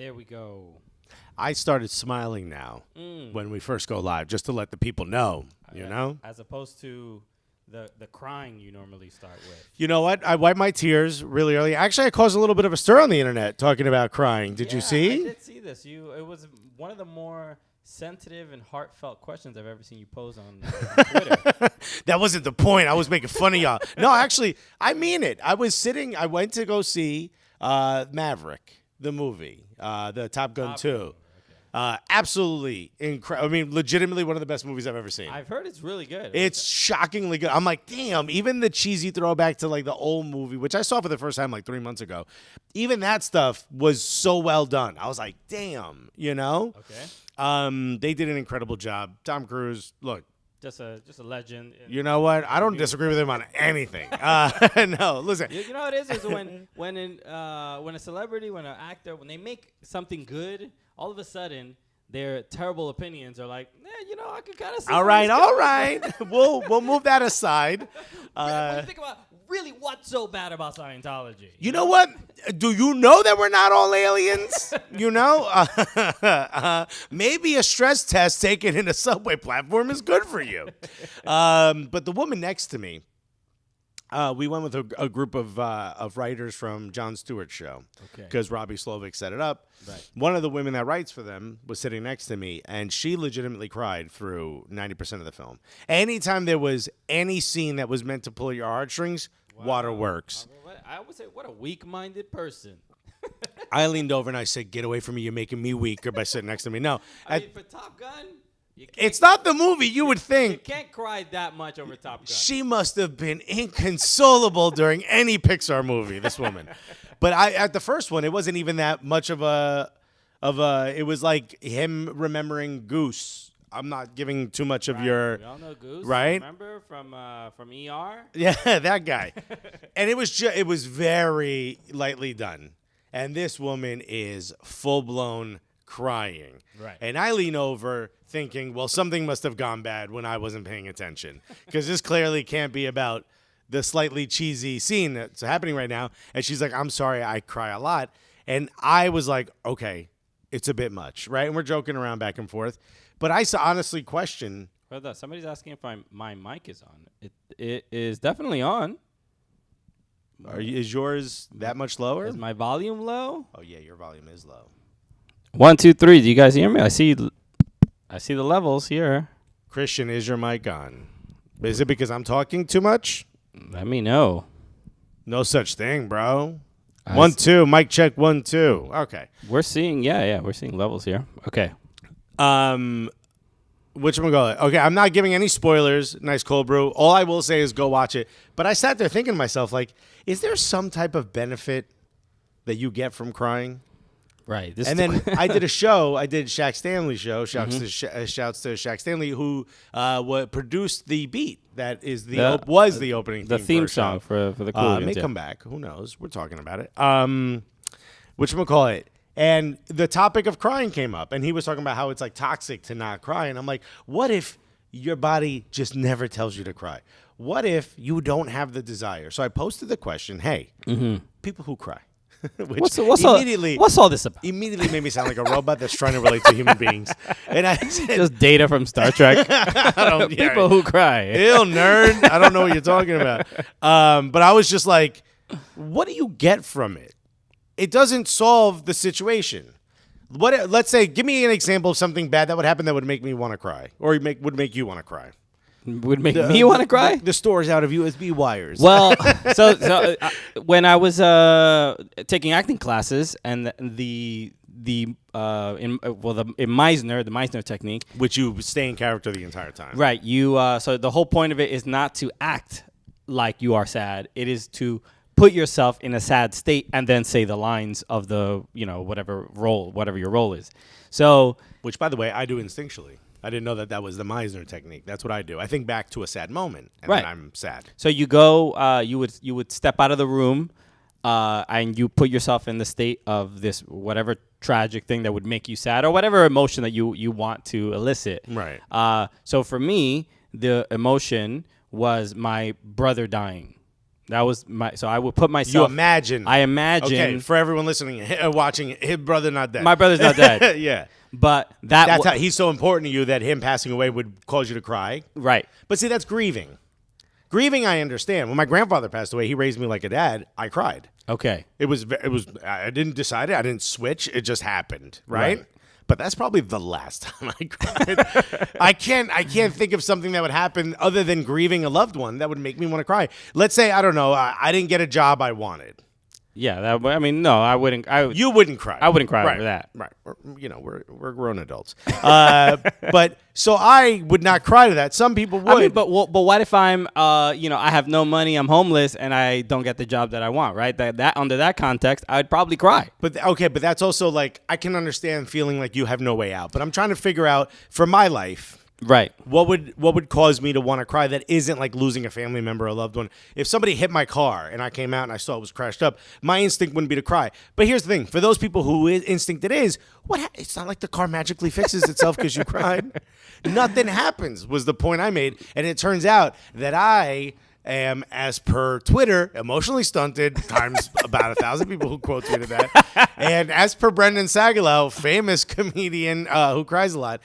There we go. I started smiling now when we first go live, just to let the people know, you know? As opposed to the crying you normally start with. You know what? I wiped my tears really early. Actually, I caused a little bit of a stir on the internet talking about crying. Did you see? I did see this. It was one of the more sensitive and heartfelt questions I've ever seen you pose on Twitter. That wasn't the point. I was making fun of y'all. No, actually, I mean it. I went to go see Maverick, the movie, the Top Gun 2. Absolutely incredible. I mean, legitimately one of the best movies I've ever seen. I've heard it's really good. It's shockingly good. I'm like, damn, even the cheesy throwback to like the old movie, which I saw for the first time like 3 months ago, even that stuff was so well done. I was like, damn, you know? Okay. They did an incredible job. Tom Cruise, look. Just a legend. You know what? I don't disagree with him on anything. No, listen. You know what it is when a celebrity, when an actor, when they make something good, all of a sudden their terrible opinions are like, I could kind of see. All right. We'll move that aside. When you think about really what's so bad about Scientology. You know what? Do you know that we're not all aliens? You know? Maybe a stress test taken in a subway platform is good for you. But the woman next to me, we went with a group of writers from Jon Stewart's show because Robbie Slovic set it up. Right. One of the women that writes for them was sitting next to me, and she legitimately cried through 90% of the film. Anytime there was any scene that was meant to pull your heartstrings, waterworks. I would say, what a weak-minded person. I leaned over and I said, "Get away from me! You're making me weaker by sitting next to me." No, I mean, for Top Gun, it's not the movie you would think. You can't cry that much over Top Gun. She must have been inconsolable during any Pixar movie, this woman. But at the first one, it wasn't even that much of a. It was like him remembering Goose. I'm not giving too much of your. We all know Goose, right? Remember from ER? Yeah, that guy. And it was very lightly done. And this woman is full blown crying. Right. And I lean over thinking, well, something must have gone bad when I wasn't paying attention. Because this clearly can't be about the slightly cheesy scene that's happening right now. And she's like, "I'm sorry, I cry a lot." And I was like, okay, it's a bit much, right? And we're joking around back and forth. But I honestly question. Brother, somebody's asking if my mic is on. It is definitely on. Is yours that much lower? Is my volume low? Oh, yeah, your volume is low. 1, 2, 3. Do you guys hear me? I see the levels here. Christian, is your mic on? Is it because I'm talking too much? Let me know. No such thing, bro. 1, 2. Mic check 1, 2. Okay. We're seeing, we're seeing levels here. Okay. Whatchamacallit? Okay, I'm not giving any spoilers. Nice cold brew. All I will say is go watch it. But I sat there thinking to myself, like, is there some type of benefit that you get from crying? Right. And then I did a show. I did Shaq Stanley's show. Shouts to Shaq Stanley, who produced the beat that is was the opening the theme song for the Cooligans. May come back. Who knows? We're talking about it. Whatchamacallit? And the topic of crying came up, and he was talking about how it's like toxic to not cry. And I'm like, what if your body just never tells you to cry? What if you don't have the desire? So I posted the question, hey, people who cry. What's all this about? Immediately made me sound like a robot that's trying to relate to human beings. And I said, just data from Star Trek. People who cry. Ew, nerd. I don't know what you're talking about. But I was just like, what do you get from it? It doesn't solve the situation. Let's say, give me an example of something bad that would happen that would make me want to cry, or would make you want to cry. Would make me want to cry? The store's out of USB wires. Well, so when I was taking acting classes, and in Meisner, the Meisner technique, which you stay in character the entire time, right? You so the whole point of it is not to act like you are sad. It is to put yourself in a sad state and then say the lines of the whatever your role is. So, which by the way, I do instinctually. I didn't know that was the Meisner technique. That's what I do. I think back to a sad moment, and then I'm sad. So you go, you would step out of the room, and you put yourself in the state of this whatever tragic thing that would make you sad, or whatever emotion that you want to elicit. Right. So for me, the emotion was my brother dying. That was so I would put myself. You imagine. I imagine. Okay, for everyone listening, watching, his brother not dead. My brother's not dead. Yeah. But that's how he's so important to you that him passing away would cause you to cry. Right. But see, that's grieving. Grieving, I understand. When my grandfather passed away, he raised me like a dad. I cried. Okay. It was. I didn't decide it. I didn't switch. It just happened. Right. But that's probably the last time I cried. I can't think of something that would happen other than grieving a loved one that would make me want to cry. Let's say, I don't know, I didn't get a job I wanted. Yeah, no, I wouldn't. You wouldn't cry. I wouldn't cry over that. Right. We're grown adults. But so I would not cry to that. Some people would. I mean, but what if I'm, I have no money, I'm homeless, and I don't get the job that I want, right? That under that context, I'd probably cry. But that's also like, I can understand feeling like you have no way out. But I'm trying to figure out for my life. Right. What would cause me to want to cry that isn't like losing a family member or a loved one? If somebody hit my car and I came out and I saw it was crashed up, my instinct wouldn't be to cry. But here's the thing. For those people who instinct it is, it's not like the car magically fixes itself because you cried. Nothing happens was the point I made. And it turns out that I am, as per Twitter, emotionally stunted times about 1,000 people who quote tweeted that. And as per Brendan Sagalow, famous comedian who cries a lot,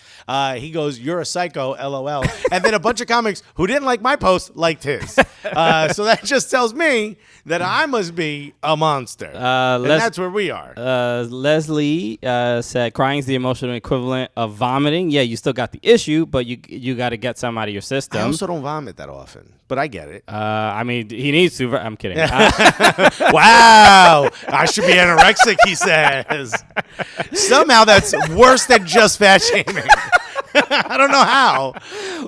he goes, "You're a psycho, LOL." And then a bunch of comics who didn't like my post liked his. So that just tells me that I must be a monster. And that's where we are. Leslie said, crying is the emotional equivalent of vomiting. Yeah, you still got the issue, but you got to get some out of your system. I also don't vomit that often, but I get it. I mean, he needs to. I'm kidding. Wow. I should be anorexic, he says. Somehow that's worse than just fat shaming. I don't know how,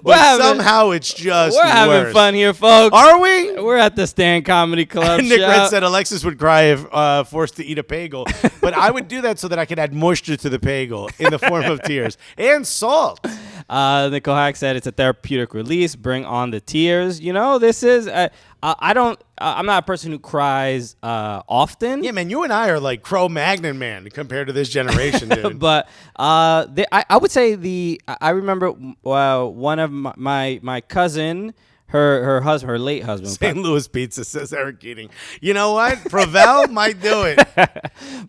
but somehow it's just We're having fun here, folks. Are we? We're at the Stand Comedy Club. Nick Red said Alexis would cry if forced to eat a bagel, but I would do that so that I could add moisture to the bagel in the form of tears and salt. Nicole Hack said it's a therapeutic release. Bring on the tears. This is. I'm not a person who cries often. Yeah, man, you and I are like Cro-Magnon man compared to this generation, dude. But I would say I remember one of my cousin. Her husband, her late husband. St. Louis Pizza, says Eric Keating. You know what? Provel might do it.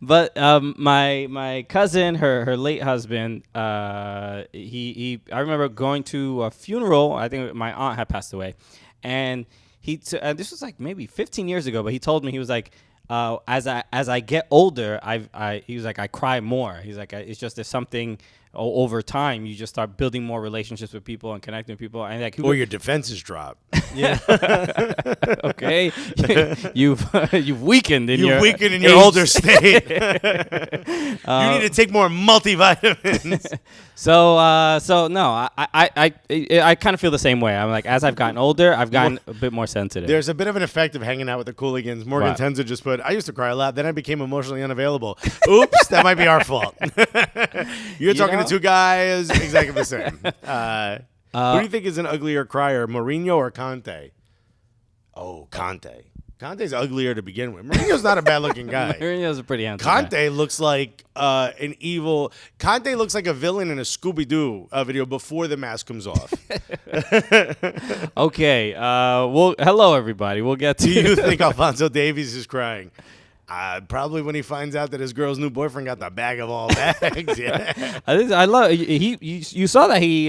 But my cousin, her late husband, I remember going to a funeral. I think my aunt had passed away, and this was like maybe 15 years ago. But he told me, he was like, as I get older, he was like, I cry more. He's like, it's just there's something. Over time, you just start building more relationships with people and connecting with people, and like, or your defenses drop. Yeah. Okay. You've weakened in your older state. You need to take more multivitamins. So no, I kind of feel the same way. I'm like, as I've gotten older, I've gotten a bit more sensitive. There's a bit of an effect of hanging out with the Cooligans. Morgan Tenza just put, I used to cry a lot, then I became emotionally unavailable. Oops, that might be our fault. You're talking to two guys exactly the same. Who do you think is an uglier crier, Mourinho or Conte? Oh, Conte. Conte's uglier to begin with. Mourinho's not a bad-looking guy. Mourinho's a pretty handsome Conte guy. looks like an evil... Conte looks like a villain in a Scooby-Doo video before the mask comes off. Okay. Well, hello, everybody. We'll get to... Do you think Alphonso Davies is crying? Probably when he finds out that his girl's new boyfriend got the bag of all bags. Yeah. I love... You saw that he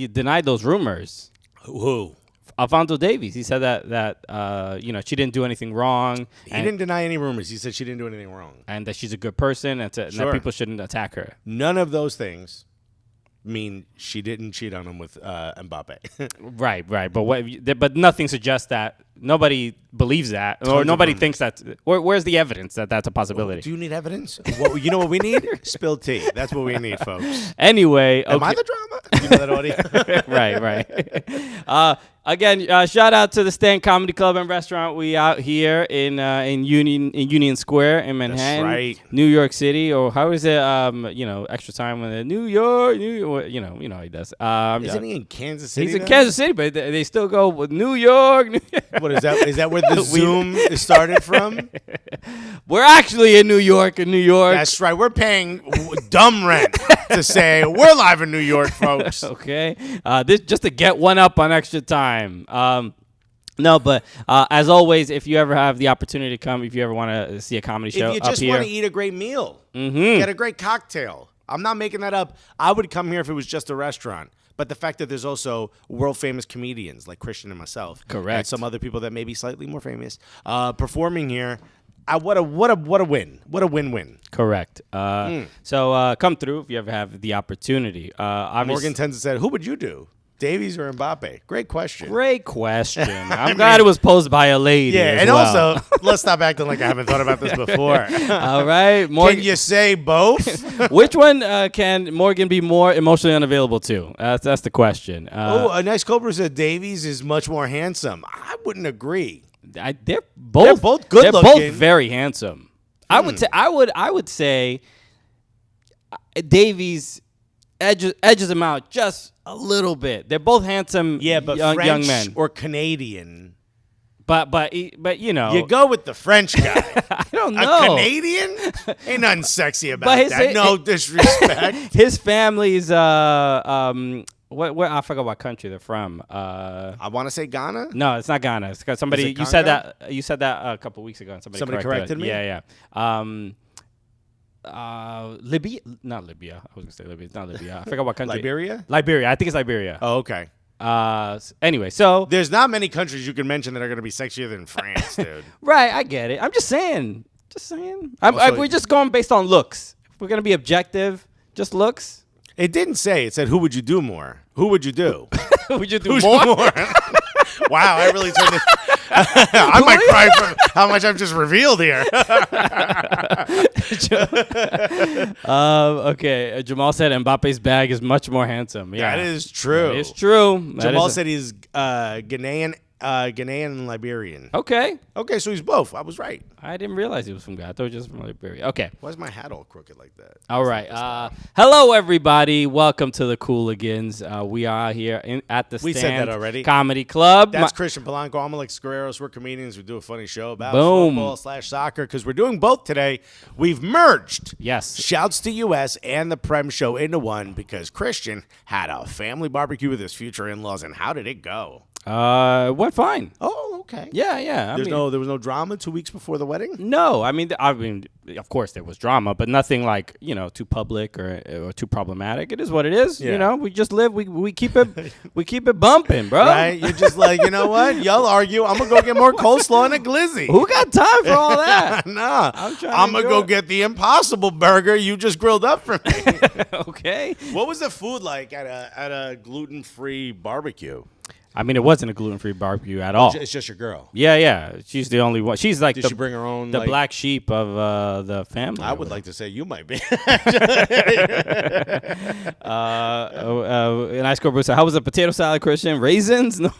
denied those rumors. Who? Alphonso Davies. He said that she didn't do anything wrong. He didn't deny any rumors. He said she didn't do anything wrong. And that she's a good person and that people shouldn't attack her. None of those things mean she didn't cheat on him with Mbappe. Right. But nothing suggests that. Nobody believes that. Or nobody thinks that. Where's the evidence that that's a possibility? Well, do you need evidence? You know what we need? Spilled tea. That's what we need, folks. Anyway. Am I the drama? You know that audio? Right. Again, shout out to the Stand Comedy Club and Restaurant. We out here in Union Square in Manhattan, that's right. New York City, or how is it? Extra time when New York. You know how he does. Isn't he in Kansas City? He's in Kansas City, but they still go with New York. What is that? Is that where the Zoom started from? We're actually in New York. That's right. We're paying dumb rent to say we're live in New York, folks. Okay. This just to get one up on extra time. No, but as always, if you ever have the opportunity to come, if you ever want to see a comedy show If you up just here, want to eat a great meal, get a great cocktail. I'm not making that up. I would come here if it was just a restaurant. But the fact that there's also world famous comedians like Christian and myself, correct, and some other people that may be slightly more famous, performing here. What a win! What a win-win! Correct. So come through if you ever have the opportunity. Morgan tends to say, "Who would you do, Davies or Mbappe?" Great question. Great question. I'm glad it was posed by a lady. Yeah, and also let's stop acting like I haven't thought about this before. All right, Morgan, can you say both? Which one can Morgan be more emotionally unavailable to? That's the question. A nice Cobra said Davies is much more handsome. I wouldn't agree. They're both good they're looking. both very handsome. I would say Davies edges him out just a little bit. They're both handsome but young French men. or Canadian. But you know, you go with the French guy. I don't know. A Canadian? Ain't nothing sexy about that. No disrespect. His family's where I forgot what country they're from. I want to say Ghana. No, it's not Ghana. It's 'cause somebody you said that a couple weeks ago. And somebody corrected me. Yeah. Libya, not Libya. I was gonna say Libya. It's not Libya. I forgot what country. Liberia. I think it's Liberia. Oh, okay. Anyway, so there's not many countries you can mention that are gonna be sexier than France, dude. Right, I get it. I'm just saying. We're just going based on looks. If we're gonna be objective, just looks. It didn't say. It said, "Who would you do more? Who would you do? Would you do more?" Wow, I really turned it. I might cry from how much I've just revealed here. Okay, Jamal said Mbappe's bag is much more handsome. Yeah, that is true. It's true. Jamal said he's Ghanaian and Liberian. Okay, so he's both. I was right. I didn't realize he was from Ghana. I thought he was just from Liberia. Okay. Why is my hat all crooked like that? All right. Hello, everybody. Welcome to the Cooligans. We are here at the Stand. We said that already. Comedy Club. That's Christian Polanco. I'm Alex Guerreros. We're comedians. We do a funny show about Boom. football/soccer because we're doing both today. We've merged. Yes. Shouts to US and the Prem Show into one because Christian had a family barbecue with his future in-laws. And how did it go? Went fine. Oh, okay. Yeah. There was no drama 2 weeks before the wedding? No, I mean, of course there was drama, but nothing like, too public or too problematic. It is what it is. Yeah. We just live. We keep it bumping, bro. Right? You're just like, you know what? Y'all argue. I'm gonna go get more coleslaw and a glizzy. Who got time for all that? Nah. I'm gonna go get the Impossible Burger you just grilled up for me. Okay. What was the food like at a gluten-free barbecue? I mean, it wasn't a gluten-free barbecue at all. It's just your girl. Yeah. She's the only one. She's like Did she bring her own? The black sheep of the family. I would like to say you might be. And I scored Bruce. How was the potato salad, Christian? Raisins? No.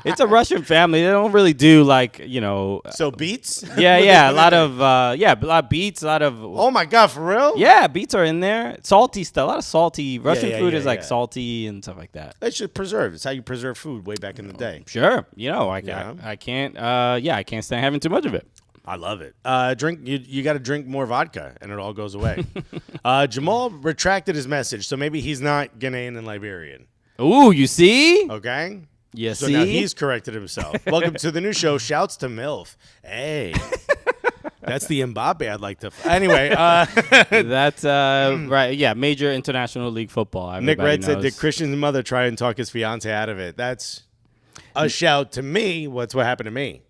It's a Russian family. They don't really do So beets? Yeah. A lot of beets. A lot of. Oh my God, for real? Yeah, beets are in there. Salty stuff. A lot of salty. Russian food is like salty and stuff like that. It should preserve. It's how you preserve food way back in the day. Sure. I can't. I can't stand having too much of it. I love it. You got to drink more vodka, and it all goes away. Jamal retracted his message, so maybe he's not Ghanaian and Liberian. Ooh, you see? Okay. Yes. So now he's corrected himself. Welcome to the new show. Shouts to MILF. Hey. That's the Mbappe I'd like to. Anyway. That's right. Yeah. Major international league football. Nick Red said, did Christian's mother try and talk his fiance out of it? That's a shout to me. What's what happened to me?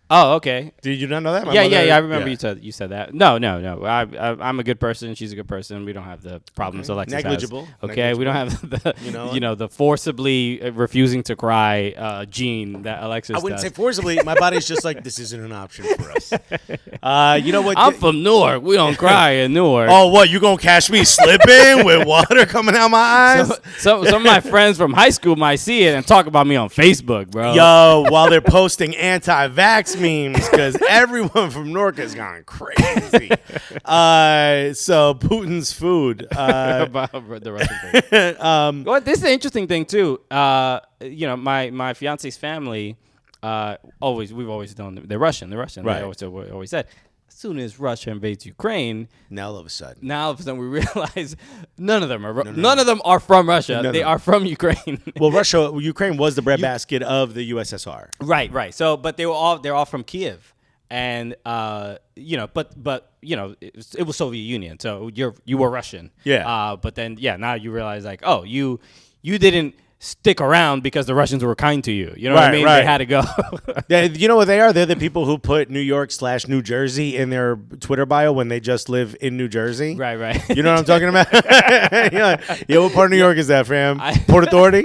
Oh, okay. Did you not know that? Yeah. I remember you said that. No. I'm a good person. She's a good person. We don't have the problems Alexis Negligible. has. Okay. We don't have the the forcibly refusing to cry gene that Alexis. I wouldn't does. say forcibly. My body's just like, this isn't an option for us. You know what? I'm from Newark. We don't cry in Newark. Oh, what? You gonna catch me slipping with water coming out my eyes? Some of my friends from high school might see it and talk about me on Facebook, bro. Yo, while they're posting anti-vax memes because everyone from Newark has gone crazy. So Putin's food. About the Russian thing. Well, this is an interesting thing too. My fiance's family. We've always known they're Russian. Right. They always said. As soon as Russia invades Ukraine, Now all of a sudden, we realize none of them are from Russia. They are from Ukraine. well, Ukraine was the breadbasket of the USSR. Right. So, but they're all from Kiev, and it was Soviet Union, so you were Russian. Yeah. But then now you realize like, oh, you didn't stick around because the Russians were kind to you. You know what I mean? Right. They had to go. Yeah, you know what they are? They're the people who put New York/New Jersey in their Twitter bio when they just live in New Jersey. Right. You know what I'm talking about? You're like, yeah, what part of New York is that, fam? Port Authority?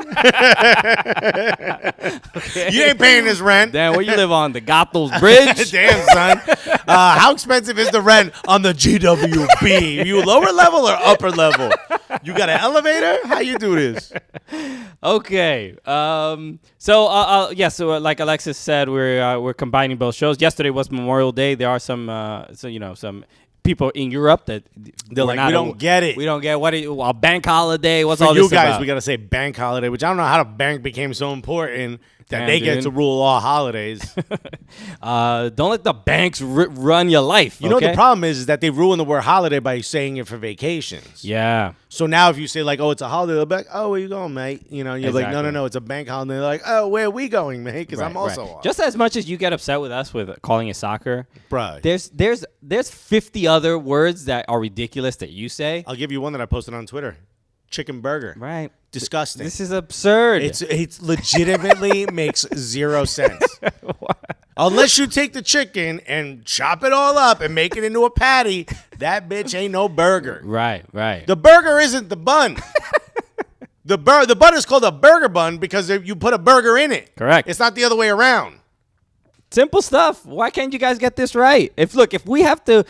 Okay. You ain't paying this rent. Damn, where you live on? The Goethals Bridge? Damn, son. How expensive is the rent on the GWB? You lower level or upper level? You got an elevator? How you do this? Okay. So like Alexis said, we're combining both shows. Yesterday was Memorial Day. There are some people in Europe that they're like, we don't get it. We don't get a bank holiday. What's For all you this guys, about? we got to say bank holiday, which I don't know how the bank became so important that they get to rule all holidays. Don't let the banks run your life. You know what the problem is that they ruin the word holiday by saying it for vacations. Yeah. So now if you say like, oh, it's a holiday, they'll be like, oh, where you going, mate? You know, and you're like, no, it's a bank holiday. They're like, oh, where are we going, mate? Because I'm also off. Just as much as you get upset with us with calling it soccer, Bruh. there's 50 other words that are ridiculous that you say. I'll give you one that I posted on Twitter. Chicken burger. Right. Disgusting. This is absurd. It's legitimately makes zero sense. Unless you take the chicken and chop it all up and make it into a patty, that bitch ain't no burger. Right. The burger isn't the bun. The bun is called a burger bun because you put a burger in it. Correct. It's not the other way around. Simple stuff. Why can't you guys get this right? If we have to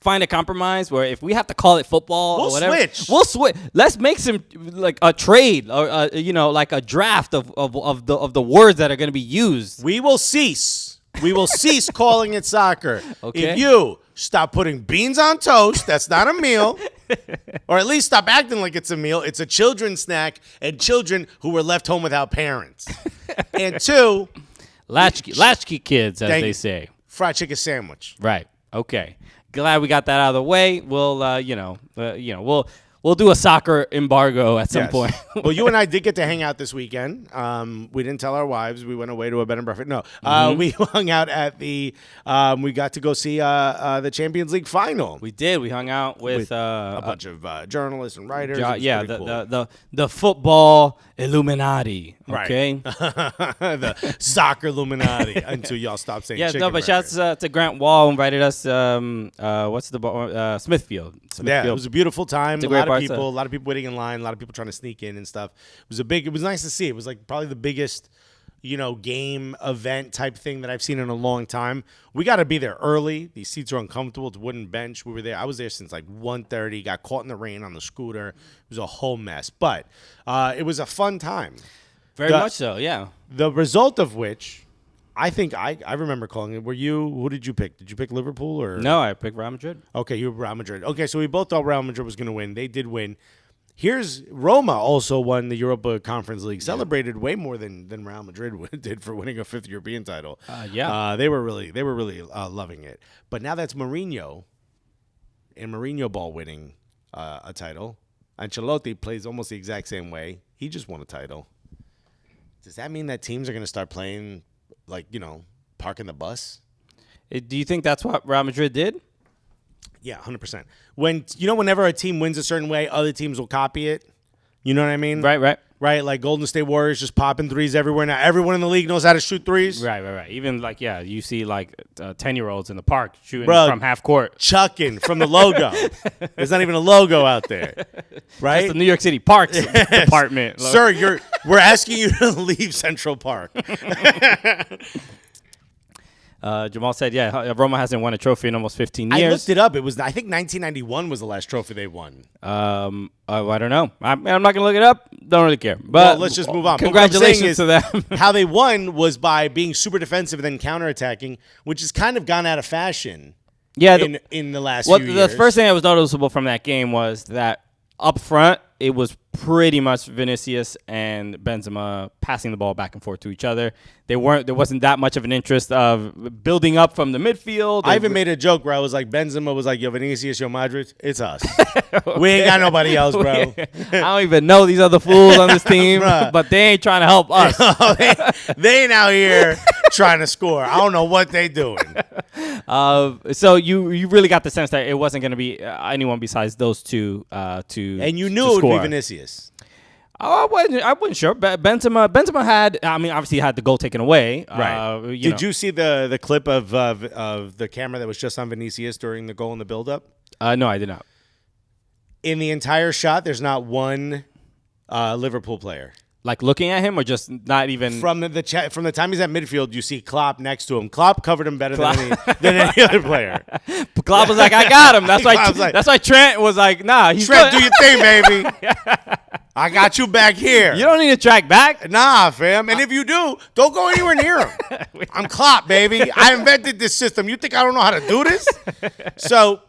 find a compromise where if we have to call it football or whatever, we'll switch. Let's make some like a trade or like a draft of the words that are going to be used. We will cease calling it soccer. Okay. If you stop putting beans on toast, that's not a meal. Or at least stop acting like it's a meal. It's a children's snack and children who were left home without parents. And two, latchkey kids, as they say. Fried chicken sandwich. Right. Okay. Glad we got that out of the way. We'll we'll do a soccer embargo at some point. Well, you and I did get to hang out this weekend. We didn't tell our wives. We went away to a bed and breakfast. No, we hung out at the. We got to go see the Champions League final. We did. We hung out with a bunch of journalists and writers. The football Illuminati. Okay, the soccer Illuminati. Until y'all stop saying. Yeah, no, but shouts to Grant Wall invited us. What's the ball? Smithfield. Yeah, it was a beautiful time. A lot of people waiting in line. A lot of people trying to sneak in and stuff. It was nice to see. It was like probably the biggest, game event type thing that I've seen in a long time. We got to be there early. These seats are uncomfortable. It's wooden bench. We were there. I was there since like 1:30. Got caught in the rain on the scooter. It was a whole mess, but it was a fun time. Very much so. Yeah. The result of which. I think I remember calling it. Who did you pick? Did you pick Liverpool or? No, I picked Real Madrid. Okay, you were Real Madrid. Okay, so we both thought Real Madrid was going to win. They did win. Here's Roma also won the Europa Conference League. Celebrated way more than Real Madrid did for winning a fifth European title. They were really loving it. But now that's Mourinho and Mourinho ball winning a title. Ancelotti plays almost the exact same way. He just won a title. Does that mean that teams are going to start playing? Parking the bus. Do you think that's what Real Madrid did? Yeah, 100%. Whenever a team wins a certain way, other teams will copy it. You know what I mean? Right. Like Golden State Warriors just popping threes everywhere. Now everyone in the league knows how to shoot threes. Right. Even you see 10-year-olds in the park shooting from half court. Chucking from the logo. There's not even a logo out there. Right? It's the New York City Parks Department. Sir, we're asking you to leave Central Park. Jamal said, Roma hasn't won a trophy in almost 15 years. I looked it up. It was, I think 1991 was the last trophy they won. I don't know. I'm not going to look it up. Don't really care. But let's just move on. Congratulations to them. How they won was by being super defensive and then counterattacking, which has kind of gone out of fashion in the last few years. The first thing that was noticeable from that game was that up front, it was pretty much Vinicius and Benzema passing the ball back and forth to each other. There wasn't that much of an interest of building up from the midfield. I even made a joke where I was like, Benzema was like, yo, Vinicius, yo, Madrid, it's us. Okay. We ain't got nobody else, bro. I don't even know these other fools on this team, but they ain't trying to help us. They ain't out here trying to score. I don't know what they doing. So you really got the sense that it wasn't going to be anyone besides those two and you knew it would be Vinicius. Oh, I wasn't sure. Benzema had, I mean, obviously had the goal taken away. Right. Did you see the clip of the camera that was just on Vinicius during the goal in the build-up? No, I did not. In the entire shot, there's not one Liverpool player. Like looking at him, or just not even from the time he's at midfield, you see Klopp next to him. Klopp covered him better than any other player. Klopp was like, "I got him." That's why Trent was like, "Nah, he's Trent, good. do your thing, baby. I got you back here. You don't need to track back, nah, fam. And if you do, don't go anywhere near him. I'm Klopp, baby. I invented this system. You think I don't know how to do this?" So.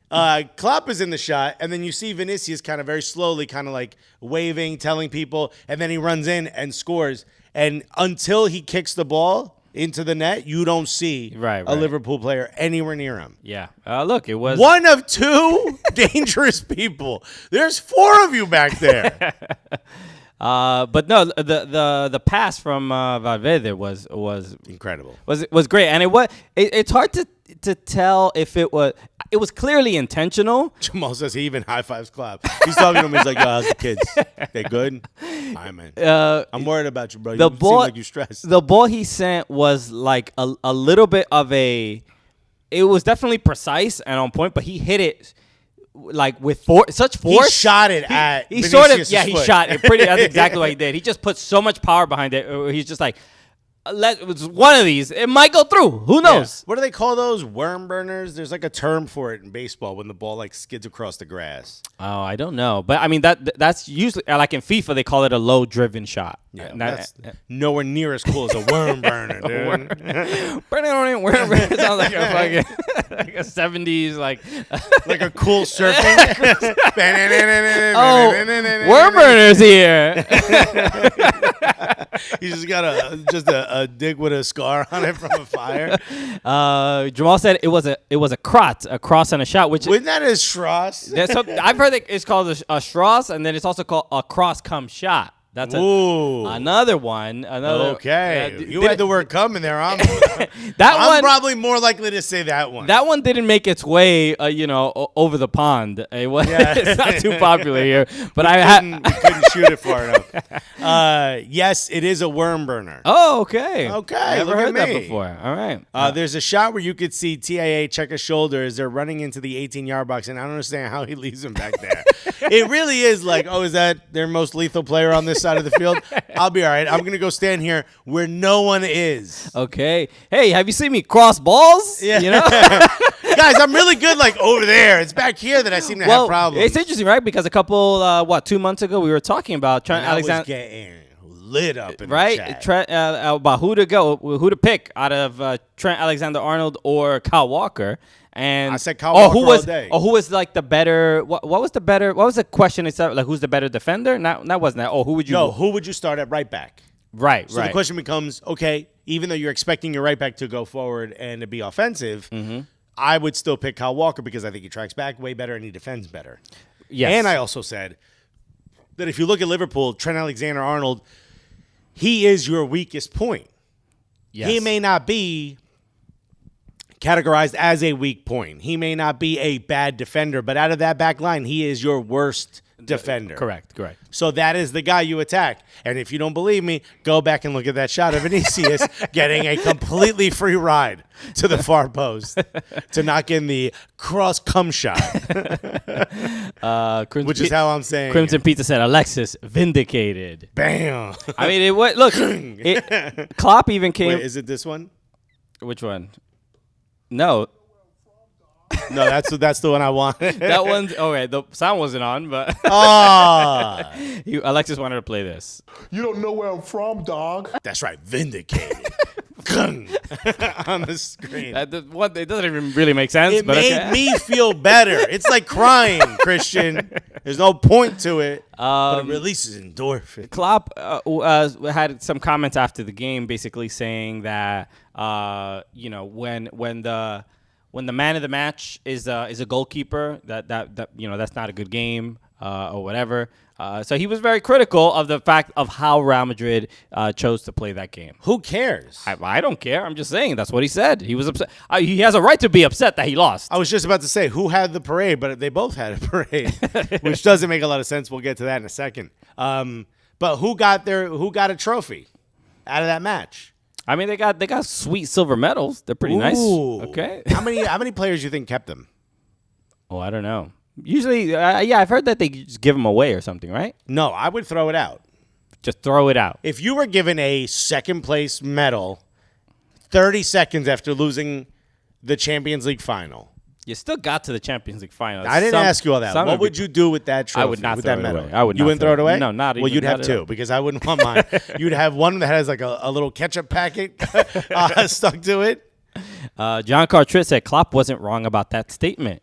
Klopp is in the shot, and then you see Vinicius kind of very slowly kind of like waving, telling people, and then he runs in and scores. And until he kicks the ball into the net, you don't see a Liverpool player anywhere near him. Yeah. Look, it was one of two dangerous people. There's four of you back there. But no, the pass from Valverde was incredible. Was great, and it's hard to tell if it was clearly intentional. Jamal says he even high fives Klopp. He's talking to him. He's like, "Yo, how's the kids? They good? All right, man. I'm worried about you, bro. You seem like you stressed." The ball he sent was like a little bit of it was definitely precise and on point, but he hit it like with such force. He shot it at he Vinicius' he shot it pretty. That's exactly what he did. He just put so much power behind it. He's just like, it's one of these. It might go through. Who knows? Yeah. What do they call those? Worm burners? There's like a term for it in baseball when the ball like skids across the grass. Oh, I don't know. But I mean, that's usually like in FIFA, they call it a low driven shot. Yeah, that's nowhere near as cool as a worm burner, dude. It sounds like a fucking like a 70s like a cool surfing. Oh, worm burners here. He just got a dig with a scar on it from a fire. Jamal said it was a cross and a shot, which wasn't that a Strauss? I've heard it's called a Strauss, and then it's also called a cross come shot. That's another one. Okay. You had the word come in there. I'm probably more likely to say that one. That one didn't make its way, over the pond. It's not too popular here. But we couldn't shoot it far enough. Yes, it is a worm burner. Oh, okay. Okay. Never heard that before. All right. There's a shot where you could see TIA check his shoulder as they're running into the 18-yard box, and I don't understand how he leaves him back there. It really is like, is that their most lethal player on this side of the field? I'll be all right. I'm going to go stand here where no one is. Okay. Hey, have you seen me cross balls? Yeah. Guys, I'm really good like over there. It's back here that I seem to have problems. It's interesting, right? Because a couple, 2 months ago, we were talking about Trent Alexander. Was getting lit up in the chat. About who to pick out of Trent Alexander-Arnold or Kyle Walker. And I said Kyle Walker all day. Who was like the better? What was the better? What was the question? It's like who's the better defender? That wasn't that. Who would you? No, who would you start at right back? Right. So the question becomes, okay, even though you're expecting your right back to go forward and to be offensive, I would still pick Kyle Walker because I think he tracks back way better and he defends better. Yes. And I also said that if you look at Liverpool, Trent Alexander-Arnold, he is your weakest point. Yes. He may not be categorized as a weak point. He may not be a bad defender, but out of that back line, he is your worst defender. Correct. So that is the guy you attack. And if you don't believe me, go back and look at that shot of Vinicius getting a completely free ride to the far post to knock in the cross cum shot. Which is how I'm saying Crimson Pizza said, Alexis, vindicated. Bam. I mean, Klopp even came. Wait, is it this one? Which one? No, that's the one I wanted. That one's okay. The sound wasn't on, but Alexis wanted to play this. You don't know where I'm from, dog. That's right, vindicated. On the screen. It doesn't even really make sense. It made me feel better. It's like crying, Christian. There's no point to it. But it releases endorphin. Klopp had some comments after the game, basically saying that when the man of the match is a goalkeeper, that that's not a good game or whatever. So he was very critical of the fact of how Real Madrid chose to play that game. Who cares? I don't care. I'm just saying that's what he said. He was upset. He has a right to be upset that he lost. I was just about to say who had the parade, but they both had a parade, which doesn't make a lot of sense. We'll get to that in a second. But who got a trophy out of that match? I mean, they got sweet silver medals. They're pretty nice. Okay. How many players do you think kept them? Oh, I don't know. Usually, I've heard that they just give them away or something, right? No, I would throw it out. Just throw it out. If you were given a second place medal 30 seconds after losing the Champions League final. You still got to the Champions League final. I didn't ask you all that. What would you do with that trophy? I would not throw it away. I would not. You wouldn't throw it away? No, not even. Well, you'd have two because I wouldn't want mine. You'd have one that has like a little ketchup packet stuck to it. John Cartrit said Klopp wasn't wrong about that statement.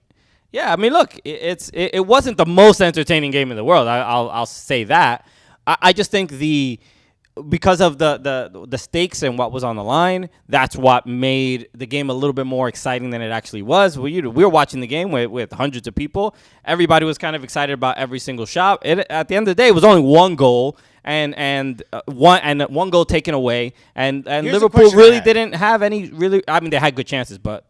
Yeah, I mean, look, it wasn't the most entertaining game in the world. I'll say that. I just think because of the stakes and what was on the line, that's what made the game a little bit more exciting than it actually was. We were watching the game with hundreds of people. Everybody was kind of excited about every single shot. At the end of the day, it was only one goal and one goal taken away. And Liverpool really didn't have any really. I mean, they had good chances, but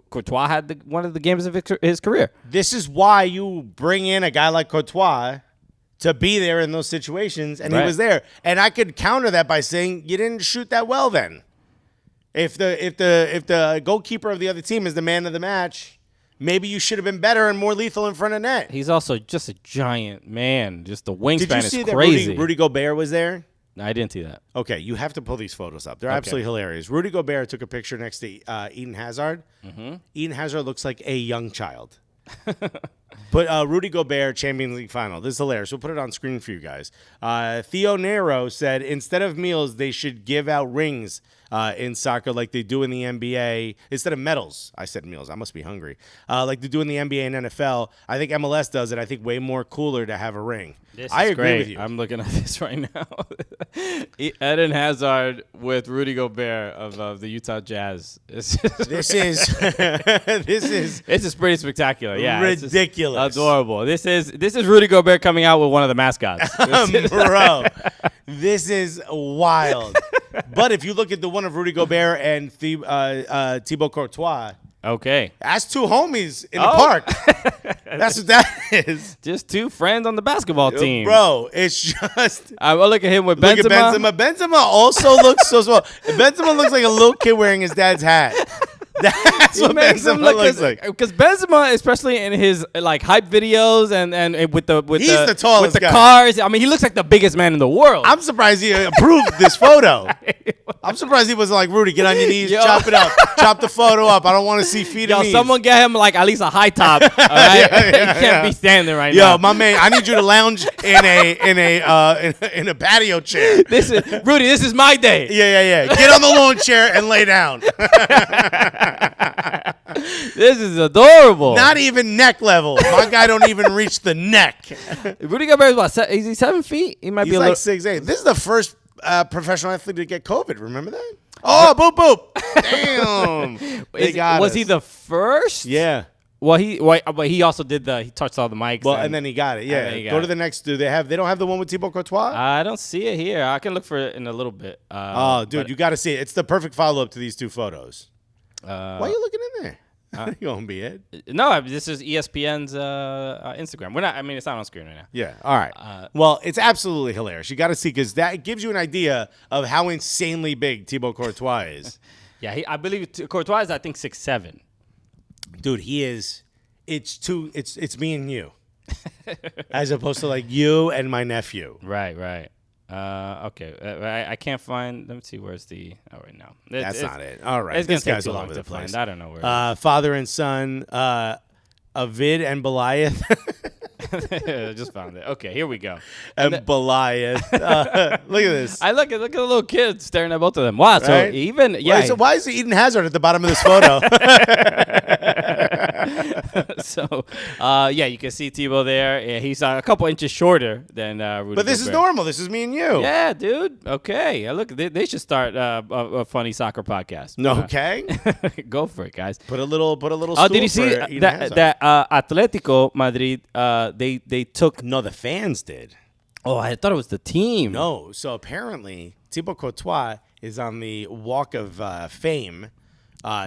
Courtois had one of the games of his career. This is why you bring in a guy like Courtois to be there in those situations, and he was there. And I could counter that by saying you didn't shoot that well then. If the goalkeeper of the other team is the man of the match, maybe you should have been better and more lethal in front of net. He's also just a giant man. Just the wingspan is crazy. Did you see that Rudy Gobert was there? No, I didn't see that. Okay, you have to pull these photos up. They're absolutely hilarious. Rudy Gobert took a picture next to Eden Hazard. Mm-hmm. Eden Hazard looks like a young child. But Rudy Gobert, Champions League final. This is hilarious. We'll put it on screen for you guys. Theo Nero said, instead of meals, they should give out rings in soccer like they do in the NBA. Instead of medals, I said meals. I must be hungry. Like they do in the NBA and NFL. I think MLS does it. I think way more cooler to have a ring. I agree with you. I'm looking at this right now. Eden Hazard with Rudy Gobert of the Utah Jazz. This is pretty spectacular. Yeah, ridiculous, adorable. This is Rudy Gobert coming out with one of the mascots. Bro, this is wild. But if you look at the one of Rudy Gobert and Thibaut Courtois. Okay. That's two homies in the park. That's what that is. Just two friends on the basketball team. Bro, it's just... I'll look at him with Benzema. Look at Benzema. Benzema also looks so small. Benzema looks like a little kid wearing his dad's hat. That's what Benzema looks like. Because Benzema, especially in his hype videos and with the tallest guy. Cars, I mean, he looks like the biggest man in the world. I'm surprised he approved this photo. I'm surprised he wasn't like, Rudy, get on your knees, chop it up, chop the photo up. I don't want to see feet and knees. Someone get him at least a high top. All right? He can't be standing right now. Yo, my man, I need you to lounge in a patio chair. Rudy, this is my day. Yeah. Get on the lawn chair and lay down. This is adorable. Not even neck level. My guy don't even reach the neck. Rudy Gobert is what? Is he 7 feet? He might be like 6'8". This is the first professional athlete to get COVID. Remember that? Oh, boop boop. Damn. Was he the first? Yeah. Well, he also did he touched all the mics. Well, and then he got it. Yeah. Go to the next. They don't have the one with Thibaut Courtois? I don't see it here. I can look for it in a little bit. Dude, you got to see it. It's the perfect follow-up to these two photos. Why are you looking in there? You won't be it. No, this is ESPN's Instagram. We're not. I mean, it's not on screen right now. Yeah. All right. Well, it's absolutely hilarious. You got to see because that gives you an idea of how insanely big Thibaut Courtois is. Yeah, I believe Courtois is 6'7". Dude, he is. It's me and you, as opposed to like you and my nephew. Right. Okay. I can't find. Let me see. Where's the? Oh, right now. That's not it. All right. It's gonna take too long to find. I don't know where. Father and son, Avid and Goliath. I just found it. Okay, here we go. And Goliath. Look at this. I look at the little kid staring at both of them. Wow. So even yeah. Why is Eden Hazard at the bottom of this photo? So, yeah, you can see Tebow there. Yeah, he's a couple inches shorter than Rudy But this is Gobert. normal. This is me and you. Yeah, dude. Okay. Look, they should start a funny soccer podcast. Okay. Go for it, guys. Put a little. Oh, did you see that? that Atletico Madrid? They took. No, the fans did. Oh, I thought it was the team. No. So apparently, Thibaut Courtois is on the Walk of Fame.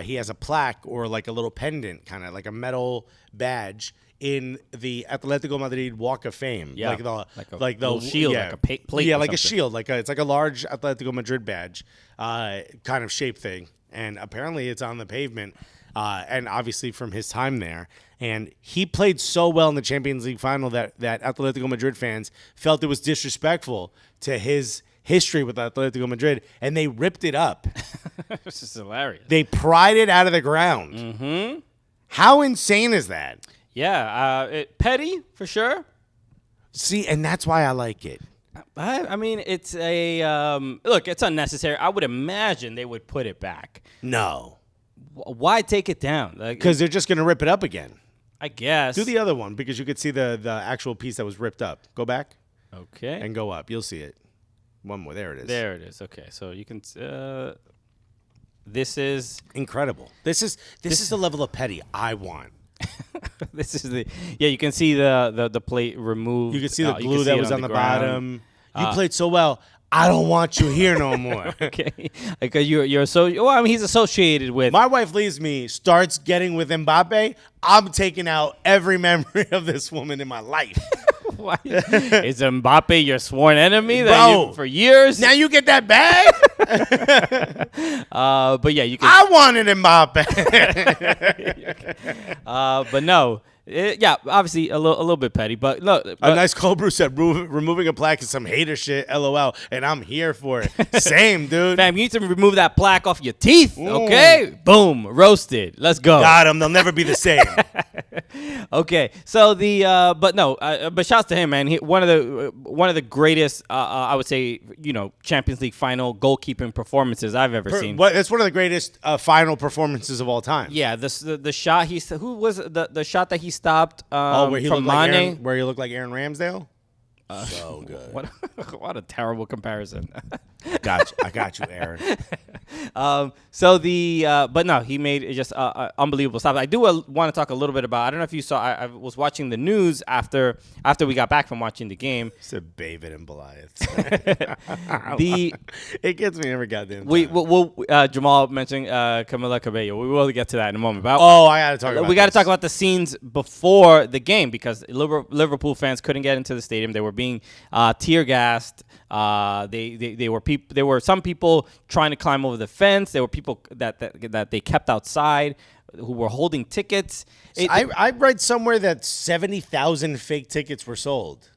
He has a plaque or like a little pendant, kind of like a metal badge in the Atletico Madrid Walk of Fame. Yeah, like the little shield, yeah. like a plate. Yeah, or like a something. shield, it's like a large Atletico Madrid badge, kind of shape thing. And apparently, it's on the pavement, and obviously from his time there. And he played so well in the Champions League final that Atletico Madrid fans felt it was disrespectful to his history with Atletico Madrid, and they ripped it up. This is hilarious. They pried it out of the ground. Mm-hmm. How insane is that? Yeah, petty for sure. See, and that's why I like it. I mean, it's a look. It's unnecessary. I would imagine they would put it back. No. Why take it down? Because they're just going to rip it up again. I guess. Do the other one because you could see the actual piece that was ripped up. Go back Okay. and go up. You'll see it. One more. There it is. There it is. Okay, so you can. This is Incredible. This is the level of petty I want. this is the you can see the plate removed. You can see the you glue see that it was on the ground. bottom. You played so well. I don't want you here no more. Okay, because you're so. Well, I mean, he's associated with. My wife leaves me, starts getting with Mbappe. I'm taking out every memory of this woman in my life. Why? Is Mbappe your sworn enemy Bro. for years? Now you get that bag? But yeah, you can. I wanted Mbappe. But no, yeah, obviously a little bit petty. But look, A nice cold brew said removing a plaque is some hater shit, LOL, and I'm here for it. Same, dude. fam, you need to remove that plaque off your teeth. Okay, boom, roasted. Let's go. Got him. They'll never be the same. Okay, so but shouts to him, man. One of the greatest, I would say, Champions League final goalkeeping performances I've ever seen. That's one of the greatest final performances of all time. Yeah, the shot who was the shot that he stopped Where he from looked like Mane. where he looked like Aaron Ramsdale. So good. What a terrible comparison. I got you, Aaron. But no, he made it just unbelievable stop. I do want to talk a little bit about. I don't know if you saw. I was watching the news after we got back from watching the game. Said David and Goliath. It gets me every goddamn time. Jamal mentioned Camila Cabello. We will get to that in a moment. But I got to talk about. We got to talk about the scenes before the game because Liverpool fans couldn't get into the stadium. They were being tear gassed. There were some people trying to climb over the fence. There were people that they kept outside who were holding tickets. I read somewhere that 70,000 fake tickets were sold.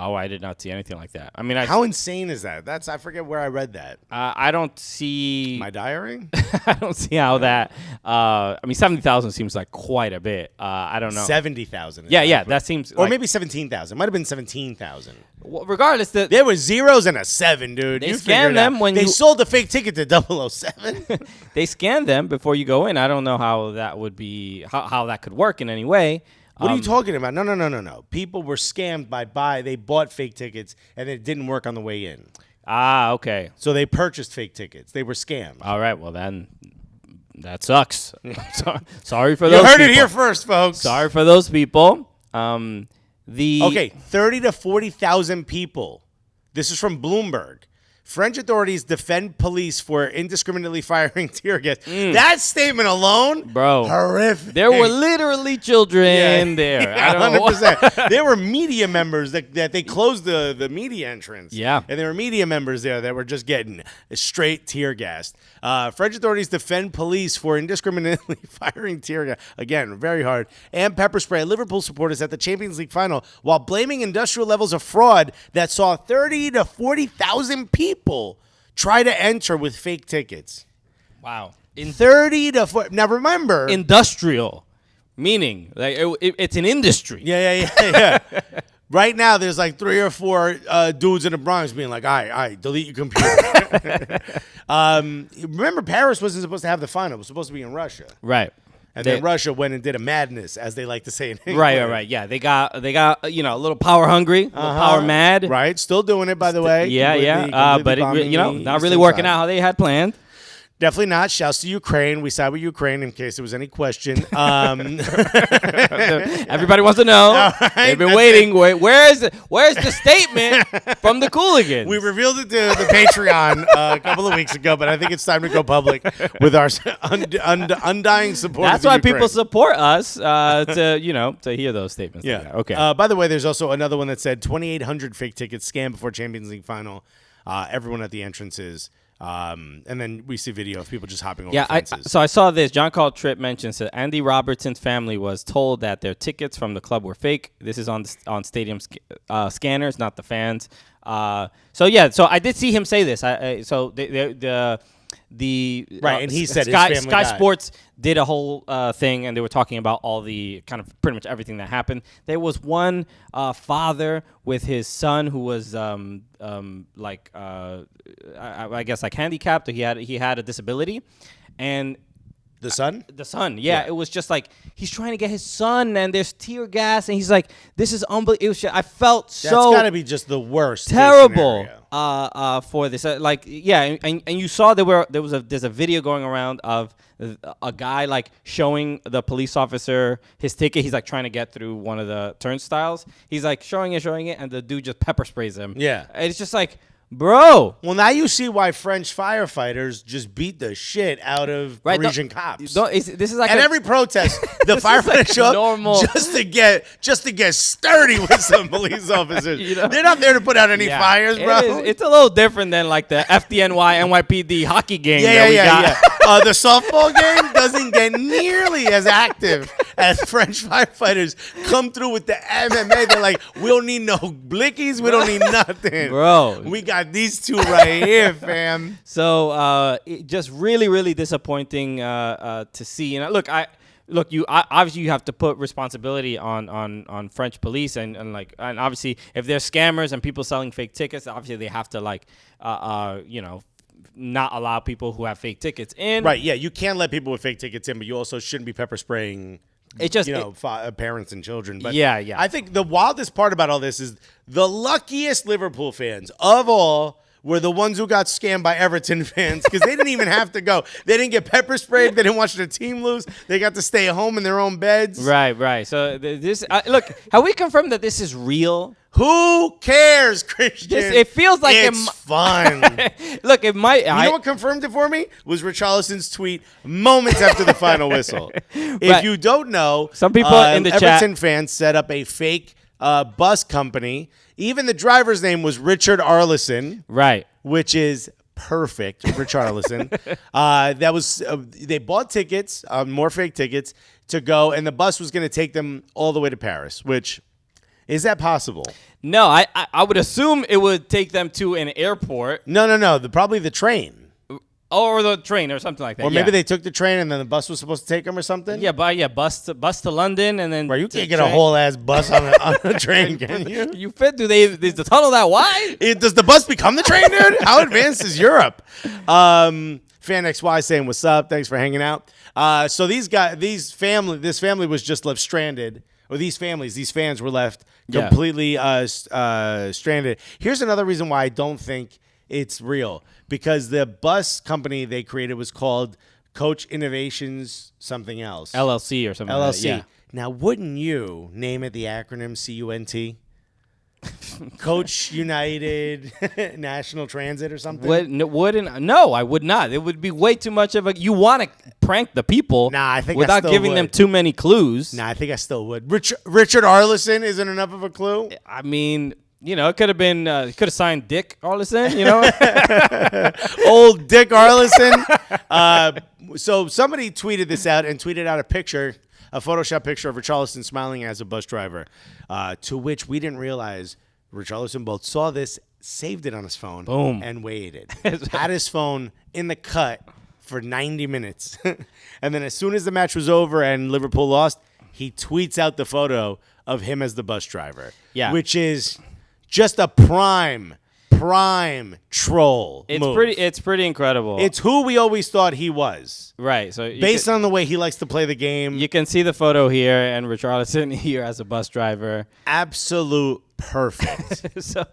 Oh, I did not see anything like that. I mean, how insane is that? I forget where I read that. I don't see my diary. I don't see how that. I mean, 70,000 seems like quite a bit. I don't know. 70,000. Yeah, that seems. Or maybe 17,000. Might have been 17,000. Well, regardless, there were zeros and a 7, dude. They scanned them when they sold the fake ticket to 007. They scanned them before you go in. I don't know how that would be. How that could work in any way. What are you talking about? No. People were scammed they bought fake tickets and it didn't work on the way in. Ah, okay. So they purchased fake tickets. They were scammed. All right, well then that sucks. Sorry for those people. You heard it here first, folks. Sorry for those people. 30 to 40,000 people. This is from Bloomberg. French authorities defend police for indiscriminately firing tear gas. That statement alone, bro, horrific. There were literally children there. I don't know. 100%. There were media members that they closed the media entrance. Yeah. And there were media members there that were just getting straight tear gassed. French authorities defend police for indiscriminately firing tear gas. Again, very hard. And pepper spray at Liverpool supporters at the Champions League final while blaming industrial levels of fraud that saw 30 to 40,000 people try to enter with fake tickets. Wow. 30 to 40. Now remember. Industrial. Meaning, like it's an industry. Yeah. Right now, there's like 3 or 4 dudes in the Bronx being like, all right, delete your computer. Remember, Paris wasn't supposed to have the final. It was supposed to be in Russia. Right. And then Russia went and did a madness, as they like to say in England. Right. Yeah, they got a little power hungry, a little power mad. Right, still doing it, by the way. Yeah. But not really working out how they had planned. Definitely not. Shouts to Ukraine. We side with Ukraine in case there was any question. Everybody wants to know. Right, they've been waiting. Where's the statement from the Cooligans? We revealed it to the Patreon a couple of weeks ago, but I think it's time to go public with our undying support. That's why people support us to hear those statements. Yeah. Like that. Okay. By the way, there's also another one that said 2,800 fake tickets scammed before Champions League final. Everyone at the entrances. And then we see video of people just hopping over fences. So I saw this. John Carl Tripp mentions that Andy Robertson's family was told that their tickets from the club were fake. This is on stadium scanners, not the fans. So I did see him say this. And he said Sky Sports did a whole thing, and they were talking about all the kind of pretty much everything that happened. There was one father with his son who was I guess like handicapped. He had a disability, and the son. Yeah, it was just like he's trying to get his son, and there's tear gas, and he's like, "This is unbelievable." I felt That's got to be just the worst. Terrible. For this, and you saw there's a video going around of a guy like showing the police officer his ticket. He's like trying to get through one of the turnstiles. He's like showing it, and the dude just pepper sprays him. Yeah, and it's just like, bro. Well, now you see why French firefighters just beat the shit out of Parisian cops. This is like at every protest, the firefighters show up just to get sturdy with some police officers. They're not there to put out any fires, bro. It's a little different than like the FDNY NYPD hockey game. Yeah. The softball game doesn't get nearly as active as French firefighters come through with the MMA. They're like, we don't need no blickies. We don't need nothing. Bro. We got these two right here, fam. So just really, really disappointing to see. You obviously you have to put responsibility on French police and obviously if there's scammers and people selling fake tickets, obviously they have to not allow people who have fake tickets in. Right, yeah, you can't let people with fake tickets in, but you also shouldn't be pepper spraying parents and children. But yeah. I think the wildest part about all this is the luckiest Liverpool fans of all were the ones who got scammed by Everton fans because they didn't even have to go. They didn't get pepper sprayed. They didn't watch their team lose. They got to stay home in their own beds. Right. So this look, have we confirmed that this is real? Who cares, Christian? It feels like it's fun. Look, it might. You know what confirmed it for me? Was Richarlison's tweet moments after the final whistle. If you don't know, some people in the Everton chat fans set up a fake bus company. Even the driver's name was Richarlison. Right. Which is perfect, Richarlison. They bought tickets, more fake tickets, to go, and the bus was going to take them all the way to Paris, which... Is that possible? No, I would assume it would take them to an airport. No. Probably the train. Or the train or something like that. Or maybe they took the train and then the bus was supposed to take them or something? Yeah, bus to London and then... Right, you can't get a whole ass bus on a train, can you? You fit? Is the tunnel that wide? Does the bus become the train, dude? How advanced is Europe? Fan XY saying, what's up? Thanks for hanging out. So this family was just left stranded. Or these fans were left completely stranded. Here's another reason why I don't think it's real. Because the bus company they created was called Coach Innovations something else. LLC or something like that. Yeah. Now, wouldn't you name it the acronym CUNT? Coach United National Transit or something? No, I would not. It would be way too much of a... You want to prank the people without giving them too many clues. I think I still would. Richard Arlison isn't enough of a clue? I mean... it could have been, could have signed Dick Arlison, Old Dick Arlison. So somebody tweeted this out and tweeted out a Photoshop picture of Richarlison smiling as a bus driver, to which we didn't realize Richarlison both saw this, saved it on his phone, boom, and waited. Had his phone in the cut for 90 minutes. And then as soon as the match was over and Liverpool lost, he tweets out the photo of him as the bus driver. Yeah. Which is... just a prime prime troll move. It's pretty incredible. It's who we always thought he was. Right. So based on the way he likes to play the game. You can see the photo here, and Richarlison here as a bus driver. Absolute perfect. So,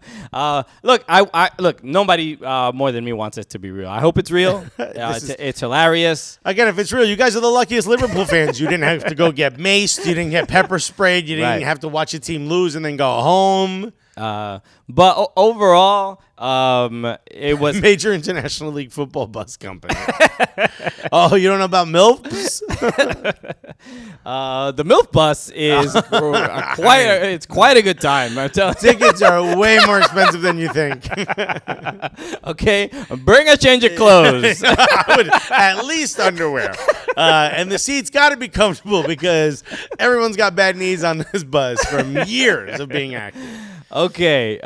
look, I look. Nobody more than me wants it to be real. I hope it's real. It's hilarious. Again, if it's real, you guys are the luckiest Liverpool fans. You didn't have to go get maced. You didn't get pepper sprayed. You didn't have to watch your team lose and then go home. But overall, it was Major International League Football Bus Company. Oh, you don't know about MILFs? The MILF bus is it's quite a good time. I'm telling you. Tickets are way more expensive than you think. Okay, bring a change of clothes. I would, at least underwear. And the seats got to be comfortable because everyone's got bad knees on this bus from years of being active. Okay.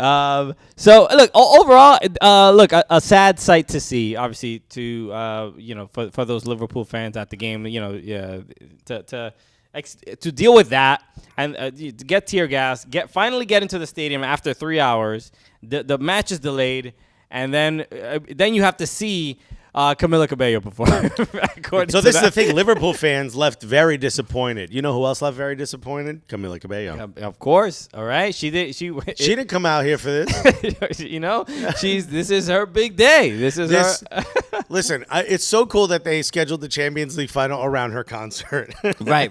So look, overall, a sad sight to see. Obviously, for those Liverpool fans at the game, to deal with that and to get tear gas, finally get into the stadium after 3 hours. The match is delayed, and then you have to see Camila Cabello perform. So this is the thing. Liverpool fans left very disappointed. You know who else left very disappointed? Camila Cabello. Of course. All right. She didn't come out here for this. This is her big day. This is her. Listen, it's so cool that they scheduled the Champions League final around her concert. Right.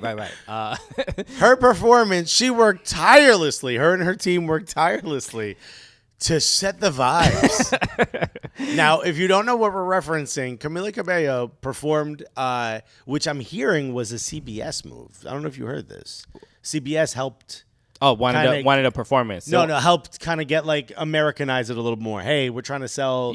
Her performance, she worked tirelessly. Her and her team worked tirelessly to set the vibes. Now, if you don't know what we're referencing, Camila Cabello performed, which I'm hearing was a CBS move. I don't know if you heard this. CBS helped. Oh, wanted a performance. No, helped kind of get Americanize it a little more. Hey, we're trying to sell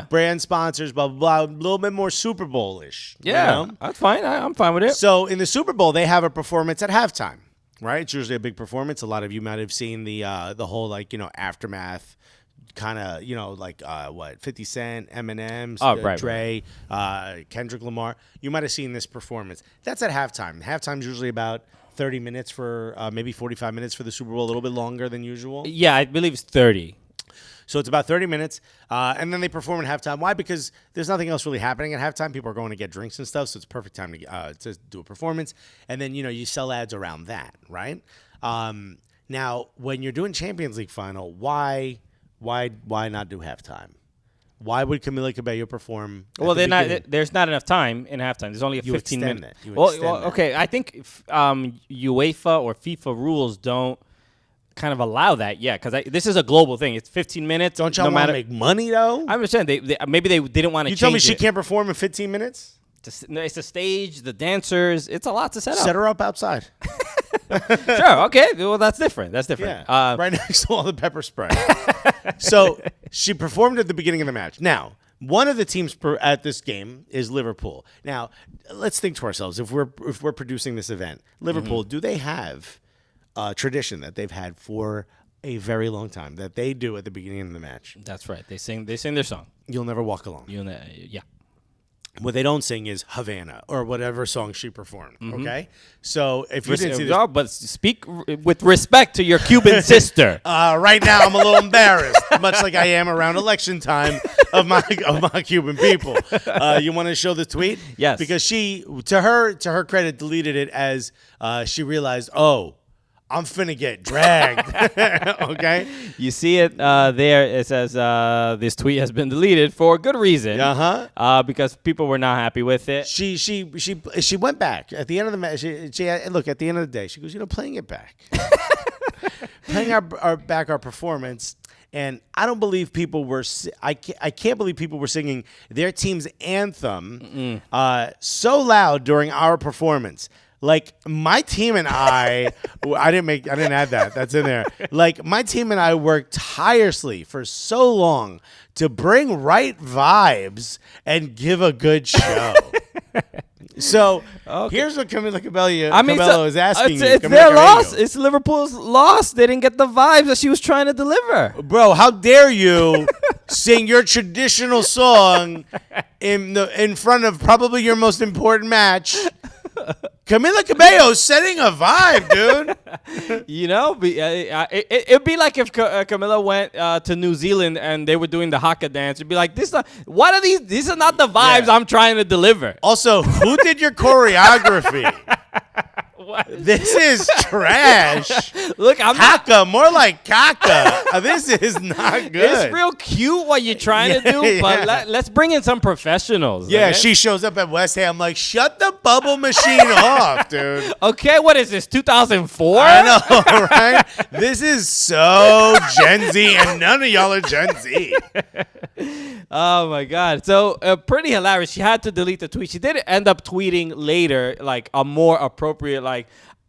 brand sponsors, blah, blah, blah, a little bit more Super Bowl-ish. Yeah, that's fine. I'm fine with it. So in the Super Bowl, they have a performance at halftime, right? It's usually a big performance. A lot of you might have seen the whole aftermath kind of 50 Cent, Eminem's, Dre, Kendrick Lamar. You might have seen this performance. That's at halftime. Halftime's usually about 30 minutes for maybe 45 minutes for the Super Bowl, a little bit longer than usual. Yeah, I believe it's 30. So it's about 30 minutes, and then they perform at halftime. Why? Because there's nothing else really happening at halftime. People are going to get drinks and stuff, so it's perfect time to do a performance. And then, you sell ads around that, right? Now, when you're doing Champions League final, why not do halftime? Why would Camila Cabello perform? Well, there's not enough time in halftime. There's only a 15-minute. Okay. I think UEFA or FIFA rules don't kind of allow that yet because this is a global thing. It's 15 minutes. Don't y'all want to make money though? I understand. Maybe they didn't want to. You tell me she can't perform in 15 minutes? It's the stage, the dancers. It's a lot to set up. Set her up outside. Sure. Okay. Well, that's different. Yeah. Right next to all the pepper spray. So she performed at the beginning of the match. Now, one of the teams at this game is Liverpool. Now, let's think to ourselves: if we're producing this event, Liverpool, do they have a tradition that they've had for a very long time that they do at the beginning of the match? That's right. They sing their song. You'll Never Walk Alone. Yeah. What they don't sing is Havana or whatever song she performed. Okay, so if you didn't see this, but speak with respect to your Cuban sister. Right now, I'm a little embarrassed, much like I am around election time of my Cuban people. You want to show the tweet? Yes, because she, to her credit, deleted it as she realized, oh, I'm finna get dragged. Okay? You see it there. It says this tweet has been deleted for good reason. Because people were not happy with it. She went back at the end of the match. Look, at the end of the day, she goes, playing it back. Playing our performance. And I don't believe people were. I can't believe people were singing their team's anthem so loud during our performance. Like my team and I didn't add that. That's in there. Like my team and I worked tirelessly for so long to bring right vibes and give a good show. So here's what Camila Cabello is asking you. It's their loss. It's Liverpool's loss. They didn't get the vibes that she was trying to deliver. Bro, how dare you sing your traditional song in front of probably your most important match? Camila Cabello setting a vibe, dude. You know, it'd be like if Camila went to New Zealand and they were doing the haka dance. It'd be like, what are these? These are not the vibes I'm trying to deliver. Also, who did your choreography? This is trash. Look, I'm Haka, more like caca. This is not good. It's real cute what you're trying to do, but let's bring in some professionals. Yeah, okay? she shows up at West Ham like, shut the bubble machine off, dude. Okay, what is this, 2004? I know, right? This is so Gen Z, and none of y'all are Gen Z. Oh, my God. So, pretty hilarious. She had to delete the tweet. She did end up tweeting later, like, a more appropriate, like,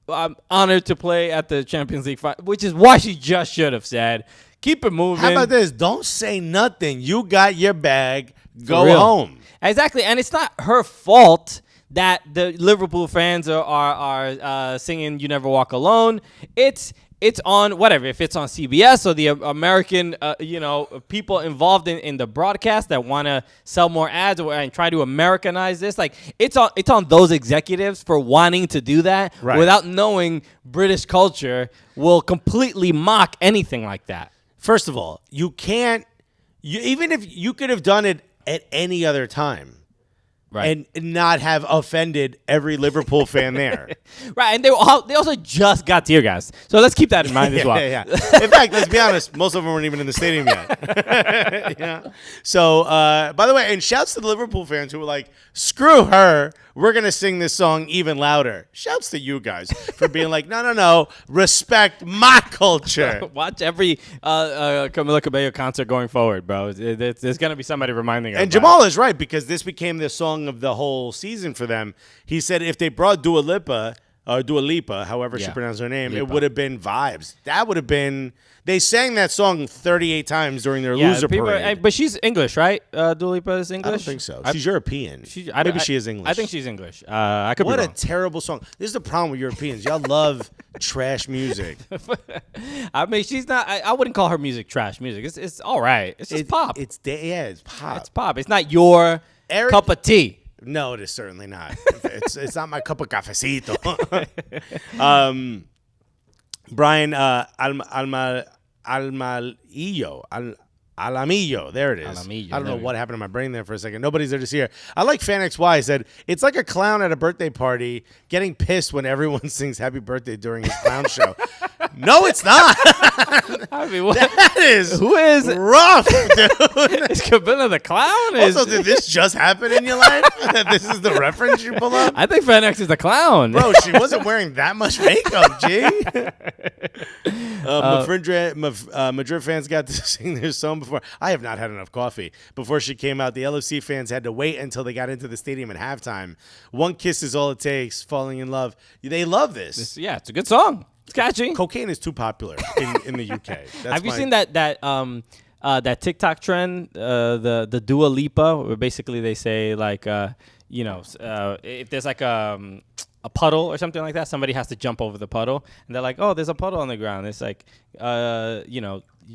I'm honored to play at the Champions League final, which is what she just should have said. Keep it moving. How about this? Don't say nothing. You got your bag. Go real. home. Exactly. And it's not her fault that the Liverpool fans are singing You Never Walk Alone. It's on whatever, if it's on CBS or the American, people involved in the broadcast that want to sell more ads and try to Americanize this. Like it's on those executives for wanting to do that without knowing British culture will completely mock anything like that. First of all, you can't. Even if you could have done it at any other time. Right. And not have offended every Liverpool fan there. Right, and they also just got tear gas. So let's keep that in mind as well. Yeah. In fact, let's be honest, most of them weren't even in the stadium yet. Yeah. So, by the way, and shouts to the Liverpool fans who were like, screw her, we're going to sing this song even louder. Shouts to you guys for being like, no, respect my culture. Watch every Camila Cabello concert going forward, bro. There's going to be somebody reminding us. And Jamal is right, because this became the song of the whole season for them. He said if they brought Dua Lipa, however she pronounced her name, it would have been vibes. That would have been. They sang that song 38 times during their loser parade. But she's English, right? Dua Lipa is English? I don't think so. She's European. Maybe she is English. I think she's English. I could be wrong. What a terrible song. This is the problem with Europeans. Y'all love trash music. I mean, she's not. I wouldn't call her music trash music. It's all right. It's just pop. It's pop. It's pop. It's not your cup of tea. No, it is certainly not. It's not my cup of cafecito. Brian Alamillo. There it is. Alamillo, I don't know what happened to my brain there for a second. Nobody's there to see her. I like Fan XY said, it's like a clown at a birthday party getting pissed when everyone sings happy birthday during his clown show. No, it's not. I mean, what? That is who is rough, dude. Is Cabela the clown? Also, did this just happen in your life? This is the reference you pull up? I think Fan X is the clown. Bro, she wasn't wearing that much makeup, G. Madrid fans got to sing their song before. I have not had enough coffee. Before she came out, the LFC fans had to wait until they got into the stadium at halftime. One kiss is all it takes. Falling in love. They love this. It's a good song. It's catchy. Cocaine is too popular in the UK. Have you seen that TikTok trend, the Dua Lipa, where basically they say like, if there's like a puddle or something like that, somebody has to jump over the puddle, and they're like, oh, there's a puddle on the ground. It's like,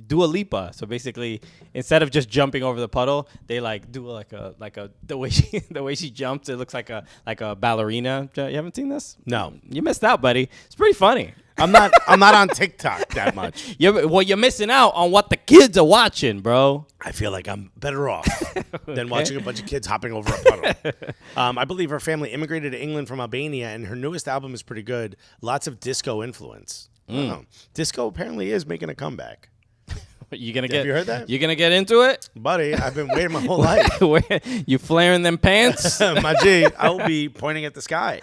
Dua Lipa. So basically, instead of just jumping over the puddle, they like do the way she jumps. It looks like a ballerina. You haven't seen this? No, you missed out, buddy. It's pretty funny. I'm not on TikTok that much. You're missing out on what the kids are watching, bro. I feel like I'm better off than watching a bunch of kids hopping over a puddle. I believe her family immigrated to England from Albania, and her newest album is pretty good. Lots of disco influence. Disco apparently is making a comeback. Have you heard that? You gonna get into it? Buddy, I've been waiting my whole life. You flaring them pants? My G, I'll be pointing at the sky.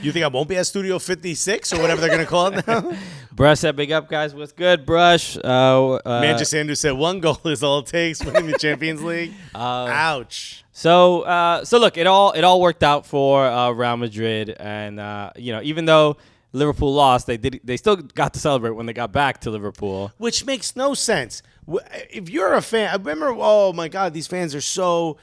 You think I won't be at Studio 56 or whatever they're going to call it now? Brush said, big up, guys. What's good, Brush? Manchester Sandu said, 1 goal is all it takes winning the Champions League. Ouch. So look, it all worked out for Real Madrid. And, even though Liverpool lost, they still got to celebrate when they got back to Liverpool. Which makes no sense. If you're a fan, I remember, oh my God, these fans are so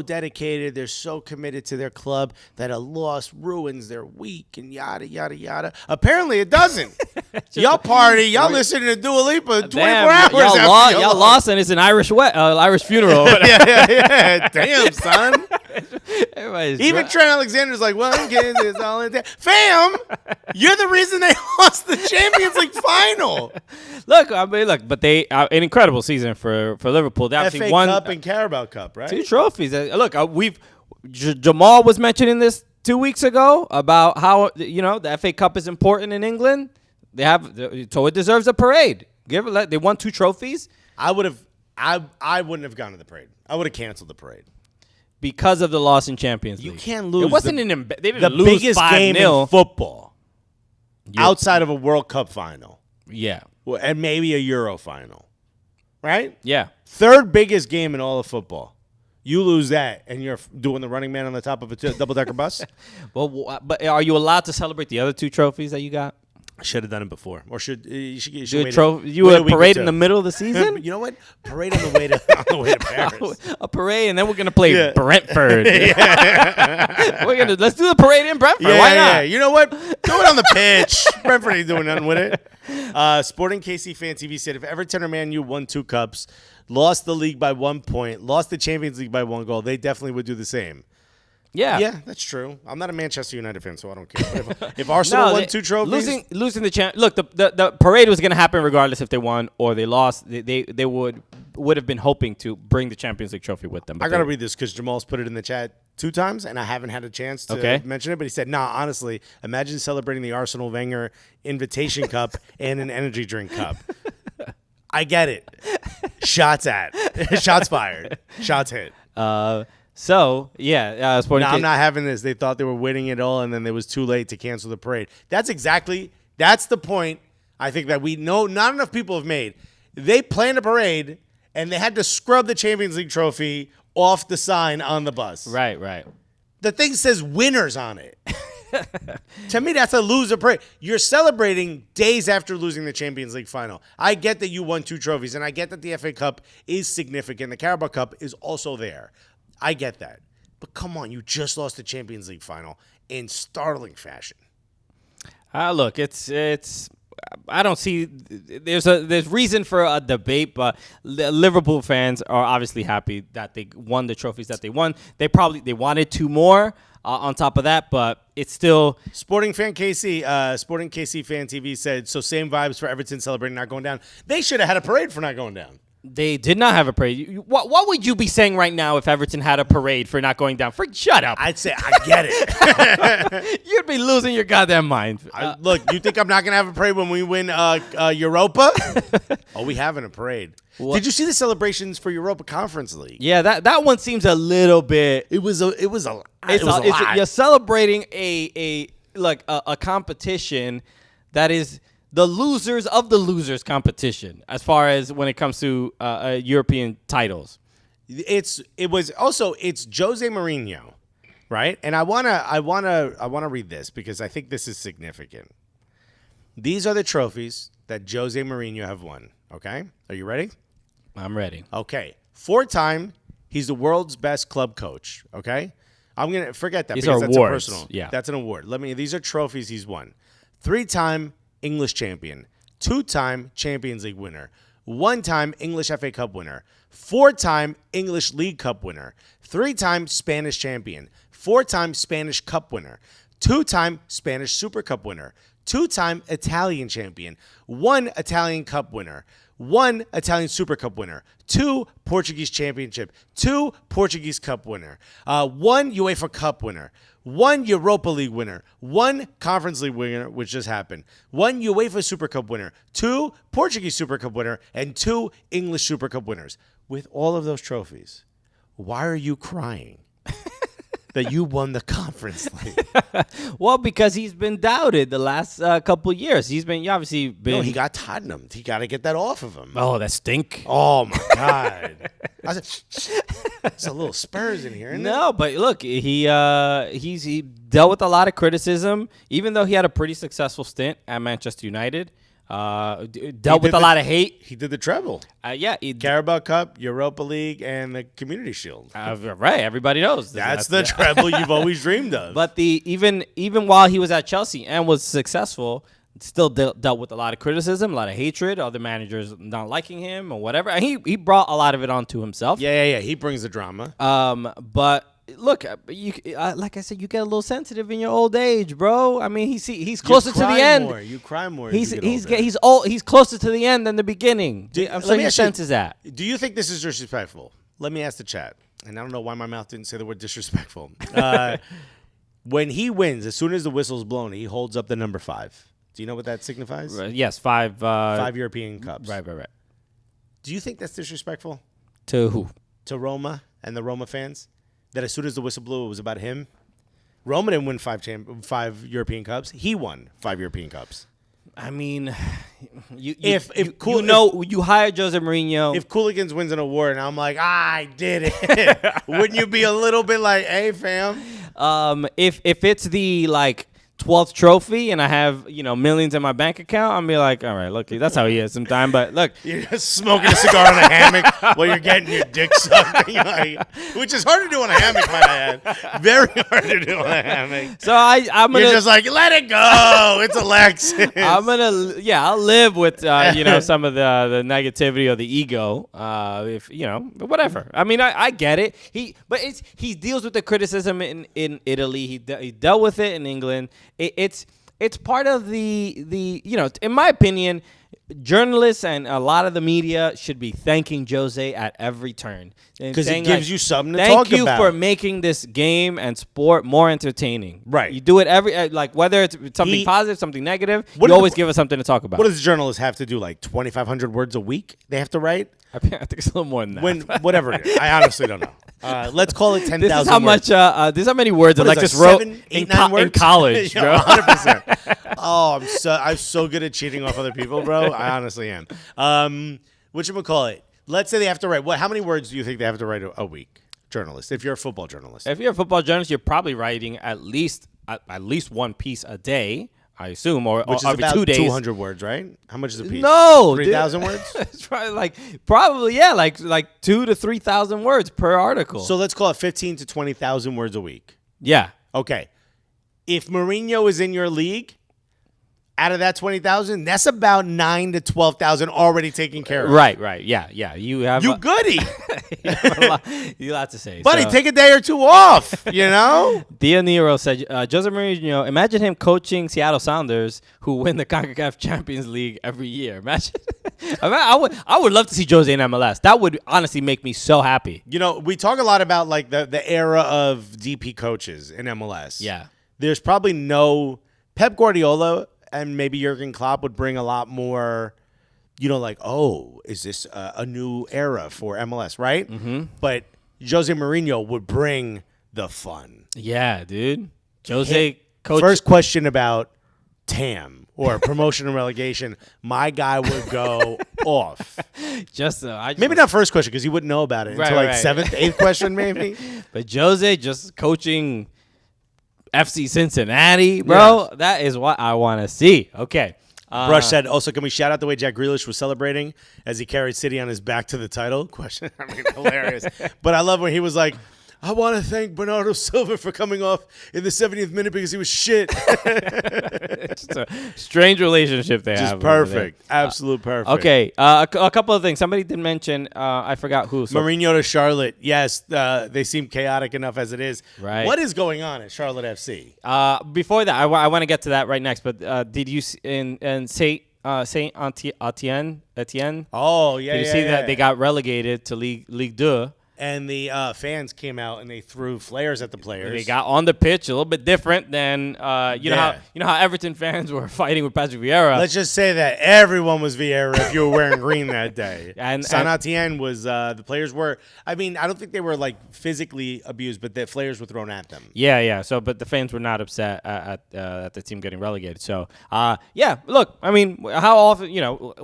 dedicated. They're so committed to their club that a loss ruins their week and yada, yada, yada. Apparently it doesn't. Y'all party. Y'all listening to Dua Lipa 24 hours y'all lost and it's an Irish funeral. Yeah. Damn, son. Even Trent Alexander's like, well, it's all in there. Fam, you're the reason they lost the Champions League final. Look, but they an incredible season for Liverpool. They obviously FA won Cup and Carabao Cup, right? 2 trophies. Look, Jamal was mentioning this 2 weeks ago about how the FA Cup is important in England. So it deserves a parade. They won 2 trophies. I wouldn't have gone to the parade. I would have canceled the parade Because of the loss in Champions League. You can't lose. It wasn't they didn't the lose biggest 5-0. game in football outside of a World Cup final. Yeah. Well, and maybe a Euro final. Right? Yeah. Third biggest game in all of football. You lose that, and you're doing the running man on the top of a double-decker bus? Well, but are you allowed to celebrate the other 2 trophies that you got? I should have done it before. Or You would parade in the middle of the season? You know what? Parade on the way to Paris. A parade, and then we're gonna play Brentford. Let's do the parade in Brentford. Why not? Yeah. You know what? Do it on the pitch. Brentford ain't doing nothing with it. Sporting KC Fan TV said if Everton or Man U won 2 cups, lost the league by 1 point, lost the Champions League by 1 goal, they definitely would do the same. Yeah, that's true. I'm not a Manchester United fan, so I don't care. If Arsenal won 2 trophies, losing the chance. Look, the parade was going to happen regardless if they won or they lost. They would have been hoping to bring the Champions League trophy with them. I got to read this because Jamal's put it in the chat 2 times, and I haven't had a chance to mention it. But he said, "Nah, honestly, imagine celebrating the Arsenal Wenger Invitation Cup and an energy drink cup." I get it. Shots fired. Shots hit. Sporting. I'm not having this. They thought they were winning it all, and then it was too late to cancel the parade. That's the point I think that we know not enough people have made. They planned a parade, and they had to scrub the Champions League trophy off the sign on the bus. Right. The thing says winners on it. To me, that's a loser parade. You're celebrating days after losing the Champions League final. I get that you won 2 trophies, and I get that the FA Cup is significant. The Carabao Cup is also there. I get that. But come on, you just lost the Champions League final in startling fashion. Look, it's I don't see there's reason for a debate, but the Liverpool fans are obviously happy that they won the trophies that they won. They wanted 2 more on top of that, but it's still Sporting KC Fan TV said, so same vibes for Everton celebrating not going down. They should have had a parade for not going down. They did not have a parade. What would you be saying right now if Everton had a parade for not going down? Shut up. I'd say I get it. You'd be losing your goddamn mind. Look, you think I'm not going to have a parade when we win Europa? Oh, we having a parade. What? Did you see the celebrations for Europa Conference League? Yeah, that one seems a little bit. It was a lot. You're celebrating a competition that is the losers of the losers competition as far as when it comes to European titles. It's Jose Mourinho, right? And I wanna read this because I think this is significant. These are the trophies that Jose Mourinho have won. Okay, are you ready? I'm ready. Okay, 4-time he's the world's best club coach. Okay, I'm gonna forget that these because are that's awards. a personal. Yeah, that's an award. These are trophies he's won. 3-time English champion, 2-time Champions League winner, 1-time English FA Cup winner, 4-time English League Cup winner, 3-time Spanish champion, 4-time Spanish Cup winner, 2-time Spanish Super Cup winner, 2-time Italian champion, 1 Italian Cup winner, 1 Italian Super Cup winner, 2 Portuguese Championship, 2 Portuguese Cup winner, 1 UEFA Cup winner, 1 Europa League winner, 1 Conference League winner, which just happened, 1 UEFA Super Cup winner, 2 Portuguese Super Cup winner, and 2 English Super Cup winners. With all of those trophies, why are you crying that you won the Conference League? Well, because he's been doubted the last couple years. He's obviously been. No, he got Tottenham. He got to get that off of him. Oh, that stink. Oh, my God. There's a little Spurs in here, isn't there? No, but look, he dealt with a lot of criticism, even though he had a pretty successful stint at Manchester United. Dealt with a lot of hate. He did the treble. Yeah. Carabao Cup, Europa League, and the Community Shield. Right. Everybody knows. That's the treble you've always dreamed of. But even while he was at Chelsea and was successful, still dealt with a lot of criticism, a lot of hatred, other managers not liking him or whatever. And he brought a lot of it onto himself. Yeah. He brings the drama. But look, you like I said, you get a little sensitive in your old age, bro. I mean, he's closer to the end. You cry more. He's closer to the end than the beginning. So your sense is that. Do you think this is disrespectful? Let me ask the chat. And I don't know why my mouth didn't say the word disrespectful. When he wins, as soon as the whistle's blown, he holds up the number 5. Do you know what that signifies? Yes, 5. 5 European Cups. Right. Do you think that's disrespectful? To who? To Roma and the Roma fans? That as soon as the whistle blew, it was about him? Roma didn't win 5 European Cups. He won 5 European Cups. I mean, you hired Jose Mourinho. If Cooligans wins an award and I'm like, I did it, wouldn't you be a little bit like, hey, fam? If it's the 12th trophy and I have millions in my bank account, I'm be like, all right, look, that's how he is sometimes. But look, you're just smoking a cigar on a hammock while you're getting your dick sucked, which is hard to do on a hammock, might I add. Very hard to do on a hammock. So I'm gonna, you're just like, let it go. It's Alexis. I'll live with some of the negativity or the ego. If whatever. I mean, I get it. He deals with the criticism in Italy. He dealt with it in England. It's part of the in my opinion, journalists and a lot of the media should be thanking Jose at every turn because it gives you something to talk about. Thank you for making this game and sport more entertaining. Right. You do it every whether it's something positive, something negative. You always give us something to talk about. What does journalists have to do? 2,500 words a week they have to write? I think it's a little more than that. Whatever it is. I honestly don't know. Let's call it 10,000 words. This is how much. This is how many words Alexis wrote in college, bro. 100%. Oh, I'm so good at cheating off other people, bro. I honestly am. Whatchamacallit? Let's say they have to write. How many words do you think they have to write a week? Journalist, if you're a football journalist. If you're a football journalist, you're probably writing at least one piece a day. I assume, or which is every about 2 days. 200 words, right? How much is a piece? No, 3,000 words. It's probably like 2,000 to 3,000 words per article. So let's call it 15,000 to 20,000 words a week. Yeah. Okay. If Mourinho is in your league, out of that 20,000, that's about 9,000 to 12,000 already taken care of. Right. Yeah. You have goody. You have to say, buddy. Take a day or two off. Dia Nero said, Jose Mourinho. Imagine him coaching Seattle Sounders, who win the CONCACAF Champions League every year. Imagine. I would love to see Jose in MLS. That would honestly make me so happy. We talk a lot about the era of DP coaches in MLS. Yeah. There's probably no Pep Guardiola. And maybe Jurgen Klopp would bring a lot more, is this a new era for MLS, right? Mm-hmm. But Jose Mourinho would bring the fun. Yeah, dude. Jose coach. First question about TAM or promotion and relegation, my guy would go off. Maybe not first question because he wouldn't know about it until 7th, 8th question maybe. But Jose just coaching FC Cincinnati, bro. Yeah. That is what I want to see. Okay. Brush said, also, can we shout out the way Jack Grealish was celebrating as he carried City on his back to the title? Question. I mean, hilarious. But I love when he was like, I want to thank Bernardo Silva for coming off in the 70th minute because he was shit. It's a strange relationship they have. Just perfect. Absolute perfect. Okay. A couple of things. Somebody did mention, I forgot who. Mourinho to Charlotte. Yes, they seem chaotic enough as it is. Right. What is going on at Charlotte FC? Before that, I want to get to that right next. But did you in Saint Etienne? Oh, yeah. Did you see that they got relegated to Ligue 2? And the fans came out and they threw flares at the players. They got on the pitch a little bit different than you know how Everton fans were fighting with Patrick Vieira. Let's just say that everyone was Vieira if you were wearing green that day. And Saint Etienne was the players were. I mean, I don't think they were physically abused, but the flares were thrown at them. Yeah. So, but the fans were not upset at the team getting relegated. So, look, I mean, how often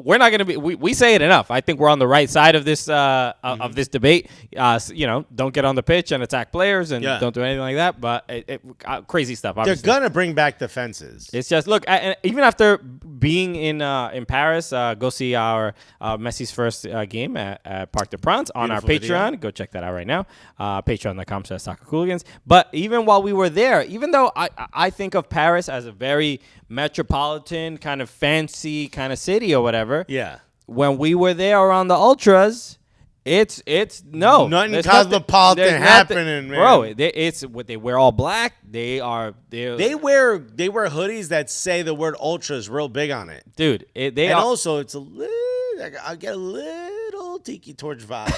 we're not going to be. We say it enough. I think we're on the right side of this of this debate. Don't get on the pitch and attack players and don't do anything like that. But crazy stuff. Obviously. They're gonna bring back the fences. It's just look, even after being in Paris, go see our Messi's first game at Parc des Princes on our Patreon. Video. Go check that out right now. Patreon.com/soccercooligans. But even while we were there, even though I think of Paris as a very metropolitan kind of fancy kind of city or whatever. Yeah. When we were there around the Ultras. It's no Nothing there's cosmopolitan there's happening, man. bro. It's what they wear all black. They wear hoodies that say the word ultras real big on it, dude. Also it's a little. I get a little tiki torch vibe.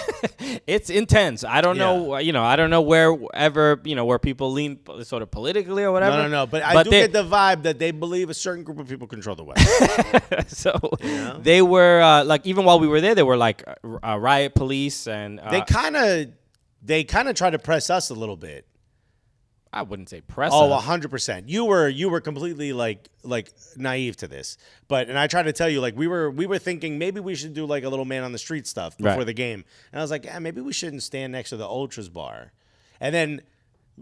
It's intense. I don't know. I don't know wherever where people lean sort of politically or whatever. No. But I do get the vibe that they believe a certain group of people control the West. So they were like, even while we were there, they were like riot police, and they kind of try to press us a little bit. I wouldn't say press. Oh, us. 100%. You were completely like naive to this, and I tried to tell you, like, we were thinking maybe we should do like a little man on the street stuff before the game, and I was like, maybe we shouldn't stand next to the Ultras bar, and then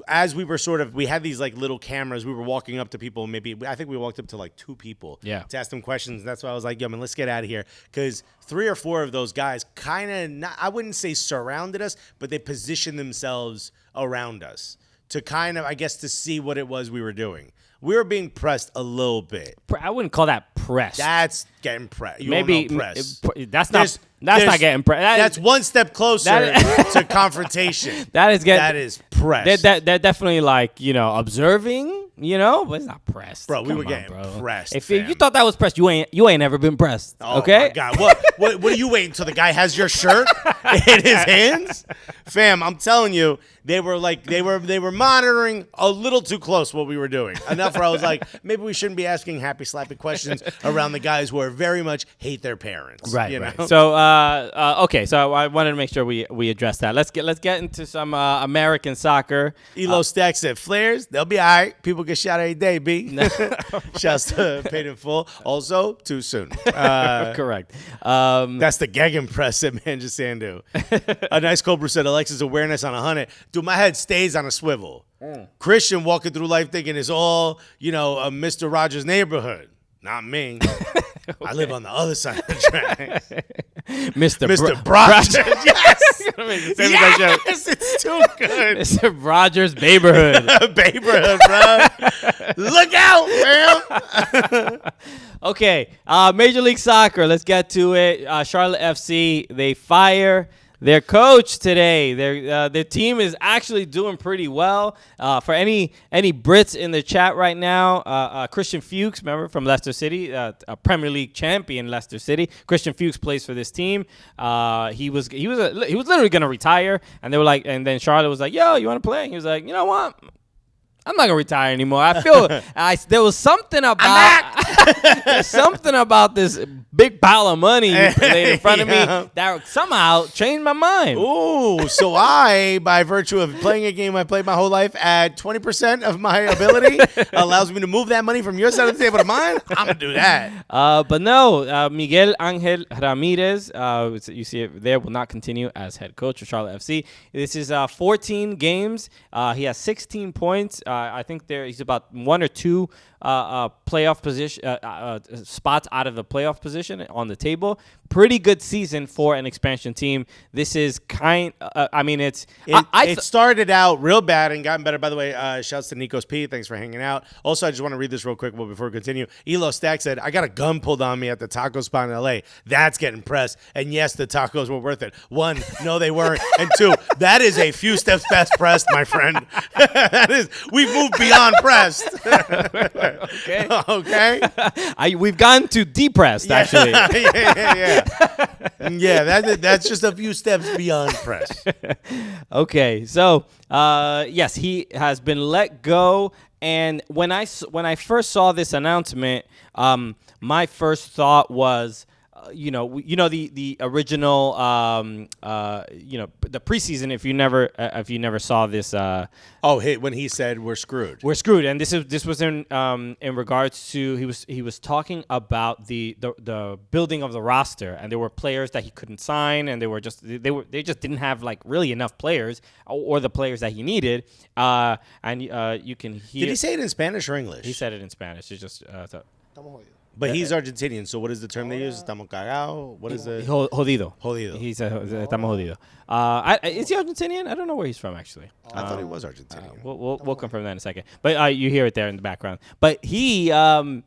as we were we had these like little cameras, we were walking up to people. I think we walked up to like 2 people to ask them questions. That's why I was like, yo, man, let's get out of here, because 3 or 4 of those guys kind of, I wouldn't say surrounded us, but they positioned themselves around us to kind of, I guess, to see what it was we were doing. We were being pressed a little bit. I wouldn't call that pressed. That's getting pressed. Maybe press. That's not getting pressed. That's one step closer to confrontation. That is pressed. They're definitely like observing. But it's not pressed. Bro, we were getting pressed. If you thought that was pressed, you ain't ever been pressed. Oh okay? My God. What are you waiting until the guy has your shirt in his hands? Fam, I'm telling you, they were monitoring a little too close what we were doing. Enough where I was like, maybe we shouldn't be asking happy slappy questions around the guys who are very much hate their parents. Right. So okay, so I wanted to make sure we address that. Let's get into some American soccer. Elo Stack said, Flares, they'll be all right. People get shot every day, B. Shouts to Paid in Full. Also, too soon. Correct. That's the Gegenpress that Manja Sandu. A nice Cobra said, Alexis awareness on 100. Dude, my head stays on a swivel. Christian walking through life thinking it's all, a Mr. Rogers neighborhood. Not me. Okay. I live on the other side of the tracks. Mr. Rogers. Yes. Yes, it's too good. Mr. Rogers Neighborhood. Neighborhood, bro. Look out, man. Okay, Major League Soccer. Let's get to it. Charlotte FC, they fire their coach today. Their team is actually doing pretty well. For any Brits in the chat right now, Christian Fuchs, remember, from Leicester City, a Premier League champion, Leicester City. Christian Fuchs plays for this team. He was literally gonna retire, and they were like, and then Charlotte was like, "Yo, you want to play?" And he was like, "You know what? I'm not gonna retire anymore. I feel there was something about there's something about this big pile of money you laid in front of me that somehow changed my mind." Ooh, so I, by virtue of playing a game I played my whole life at 20% of my ability, allows me to move that money from your side of the table to mine. I'm gonna do that. But no, Miguel Angel Ramirez, you see it there, will not continue as head coach of Charlotte FC. This is 14 games. He has 16 points. I think he's about 1 or 2 playoff position spots out of the playoff position on the table. Pretty good season for an expansion team. This is it started out real bad and gotten better. By the way, shouts to Nikos P. Thanks for hanging out. Also, I just want to read this real quick before we continue. Elo Stack said, I got a gun pulled on me at the taco spot in LA. That's getting pressed. And yes, the tacos were worth it. 1, no, they weren't. And 2, that is a few steps past pressed, my friend. We've moved beyond pressed. Okay. We've gone to depressed, actually. Yeah, that's just a few steps beyond press. Okay, so yes, he has been let go. And when I first saw this announcement, my first thought was, the original, the preseason. If you never saw this, when he said we're screwed, and this was in regards to he was talking about the building of the roster, and there were players that he couldn't sign, and they just didn't have like really enough players or the players that he needed, and you can hear. Did he say it in Spanish or English? He said it in Spanish. It's just. But he's Argentinian, so what is the term they use? Estamos cagados? What is it? Jodido. Jodido. He said, estamos jodido. Is he Argentinian? I don't know where he's from, actually. I thought he was Argentinian. We'll confirm that in a second. But you hear it there in the background. But he, a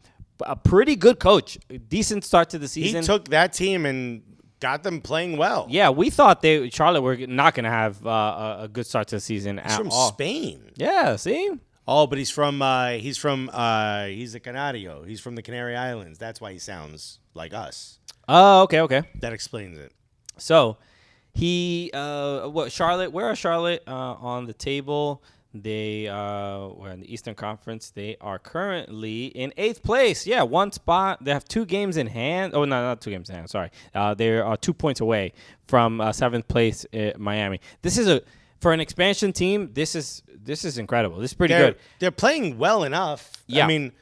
pretty good coach. Decent start to the season. He took that team and got them playing well. Yeah, we thought Charlotte were not going to have a good start to the season He's at from all. Spain. Yeah, see? Oh, but he's a Canario. He's from the Canary Islands. That's why he sounds like us. Oh, okay. That explains it. So, Charlotte, where are Charlotte on the table? They were in the Eastern Conference. They are currently in 8th place. Yeah, one spot. They have 2 games in hand. Oh, no, not 2 games in hand. Sorry. They are 2 points away from 7th place Miami. This is for an expansion team, this is incredible. This is pretty good. They're playing well enough. Yeah. I mean,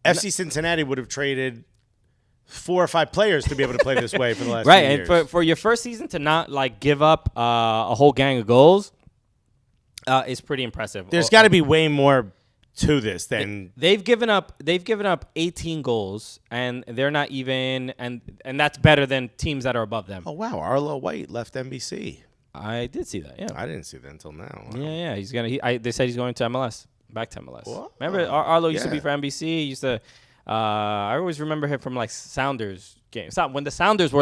FC Cincinnati would have traded 4 or 5 players to be able to play this way for the last few years. And for your first season to not give up a whole gang of goals is pretty impressive. There's got to be way more to this than they've given up 18 goals, and they're not even and that's better than teams that are above them. Oh wow, Arlo White left NBC. I did see that. Yeah, I didn't see that until now. Wow. Yeah. He's gonna. They said he's going to MLS. Back to MLS. What? Remember, Arlo used to be for NBC. He used to. I always remember him from Sounders games. When the Sounders were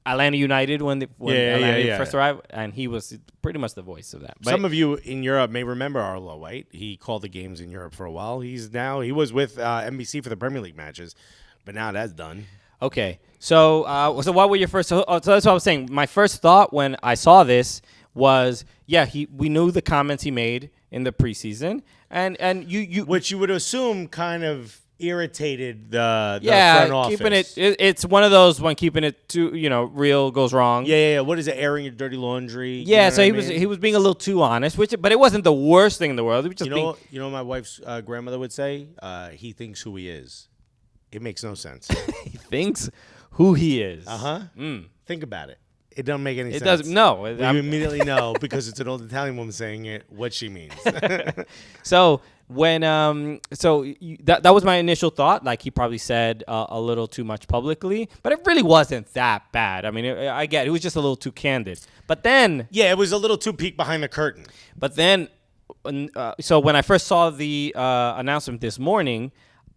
Atlanta United when Atlanta first arrived, and he was pretty much the voice of that. But some of you in Europe may remember Arlo White. He called the games in Europe for a while. He was with NBC for the Premier League matches, but now that's done. Okay, so what were your first? So that's what I was saying. My first thought when I saw this was, we knew the comments he made in the preseason, and you which you would assume kind of irritated the front office. Keeping it's one of those when keeping it too real goes wrong. Yeah. What is it? Airing your dirty laundry. Yeah, so he was being a little too honest, but it wasn't the worst thing in the world. It was just you know what my wife's grandmother would say? He thinks who he is. It makes no sense. He thinks who he is. Think about it. It doesn't make any sense. It doesn't. No, you immediately know because it's an old Italian woman saying it. What she means. So when that was my initial thought. He probably said a little too much publicly, but it really wasn't that bad. I mean, I get it was just a little too candid. But then it was a little too peek behind the curtain. But then, so when I first saw the announcement this morning,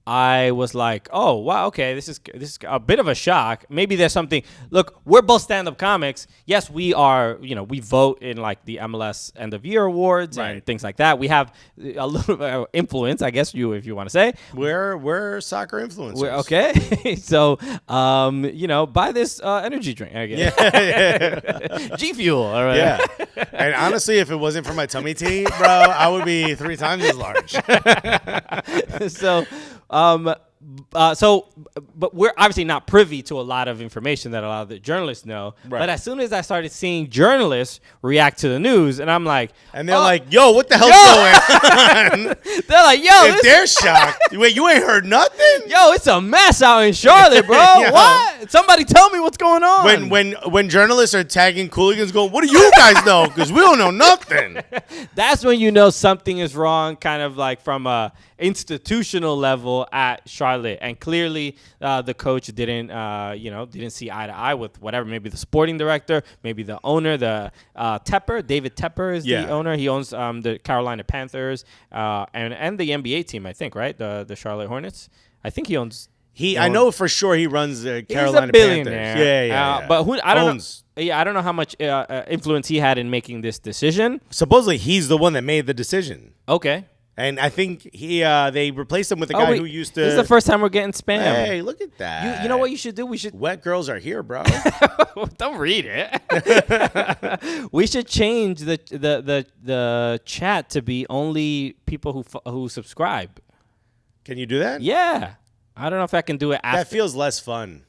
I was like, oh, wow, okay, this is a bit of a shock. Maybe there's something. Look, we're both stand-up comics. Yes, we are, we vote in the MLS end of year awards and things like that. We have a little influence, I guess if you want to say. We're soccer influencers. Okay. So, buy this energy drink, I guess. Yeah. G Fuel. All right. Yeah. And honestly, if it wasn't for my tummy tea, bro, I would be 3 times as large. But we're obviously not privy to a lot of information that a lot of the journalists know. Right. But as soon as I started seeing journalists react to the news, and I'm like, and they're like, "Yo, what the hell's going on?" They're like, "Yo, if they're shocked, wait, you ain't heard nothing? Yo, it's a mess out in Charlotte, bro. What? Somebody tell me what's going on." When journalists are tagging Cooligans, going, "What do you guys know? Because we don't know nothing." That's when you know something is wrong, kind of from a institutional level at Charlotte, and clearly the coach didn't see eye to eye with whatever. Maybe the sporting director, maybe the owner, David Tepper is the owner. He owns the Carolina Panthers and the NBA team, I think, right? The Charlotte Hornets. I think he owns. I know for sure he runs the Carolina He's a billionaire. Panthers. Yeah. But I don't know. Yeah, I don't know how much influence he had in making this decision. Supposedly, he's the one that made the decision. Okay. And I think they replaced him with a guy who used to. This is the first time we're getting spam. Hey, look at that. You know what you should do? We should. Wet girls are here, bro. Don't read it. We should change the chat to be only people who subscribe. Can you do that? Yeah. I don't know if I can do it after. That feels less fun.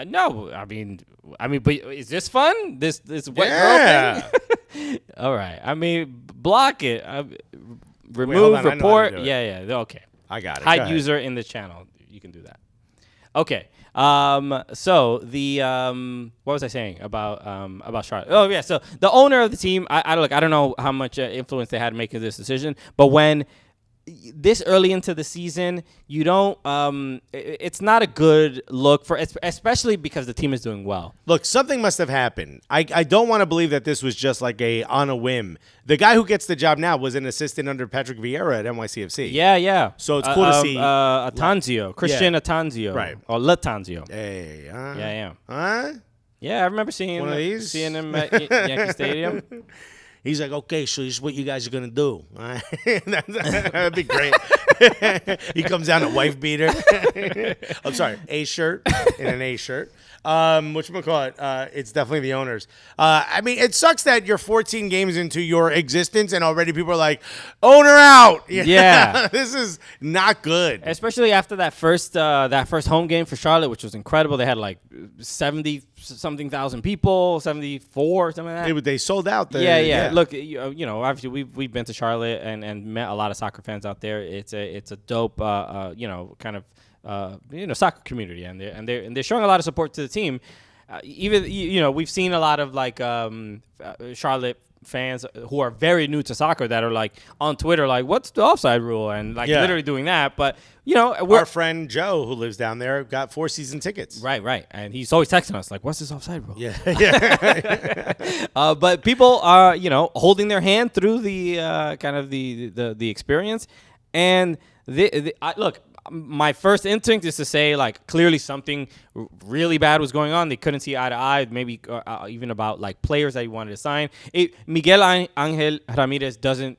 No, I mean, but is this fun? This wet girl thing? All right. I mean, block it. Remove, report. Yeah. Okay. I got it. Hide user in the channel. You can do that. Okay. So the what was I saying about Charlotte? Oh yeah. So the owner of the team. I don't know how much influence they had in making this decision, but when this early into the season, you don't. It's not a good look for, especially because the team is doing well. Look, something must have happened. I don't want to believe that this was just on a whim. The guy who gets the job now was an assistant under Patrick Vieira at NYCFC. Yeah. So it's cool to see Atanzio, Christian Atanzio, right? Or Latanzio. Hey, yeah. Huh? Yeah, I remember seeing him at Yankee Stadium. He's like, okay, so this is what you guys are going to do. All right? That'd be great. He comes down in a wife beater. I'm sorry, A shirt and an A shirt. Whatchamacallit? It's definitely the owners. I mean, it sucks that you're 14 games into your existence and already people are like, owner out. Yeah. This is not good. Especially after that first home game for Charlotte, which was incredible. They had like 70-something thousand people, 74, something like that. They sold out. Yeah. Look, obviously we've been to Charlotte and met a lot of soccer fans out there. It's a dope, kind of soccer community, and they're showing a lot of support to the team. Even we've seen a lot of like Charlotte fans who are very new to soccer that are like on Twitter like, what's the offside rule, and like literally doing that. But our friend Joe who lives down there got 4 season tickets. Right, and he's always texting us like, what's this offside rule? Yeah. But people are holding their hand through the kind of the experience, and look. My first instinct is to say, like, clearly something really bad was going on. They couldn't see eye to eye, maybe even about, like, players that he wanted to sign. Miguel Angel Ramirez doesn't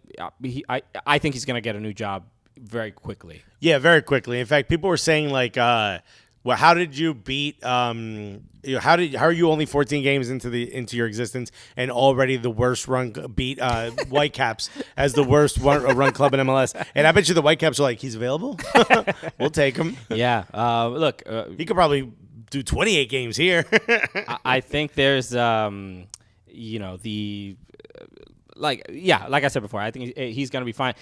I think he's going to get a new job very quickly. Yeah, very quickly. In fact, people were saying, like, well, how did you beat how are you only 14 games into your existence and already the worst run beat Whitecaps as the worst run club in MLS? And I bet you the Whitecaps are like, he's available. We'll take him. Yeah. Look, he could probably do 28 games here. I think there's like I said before, I think he's gonna be fine.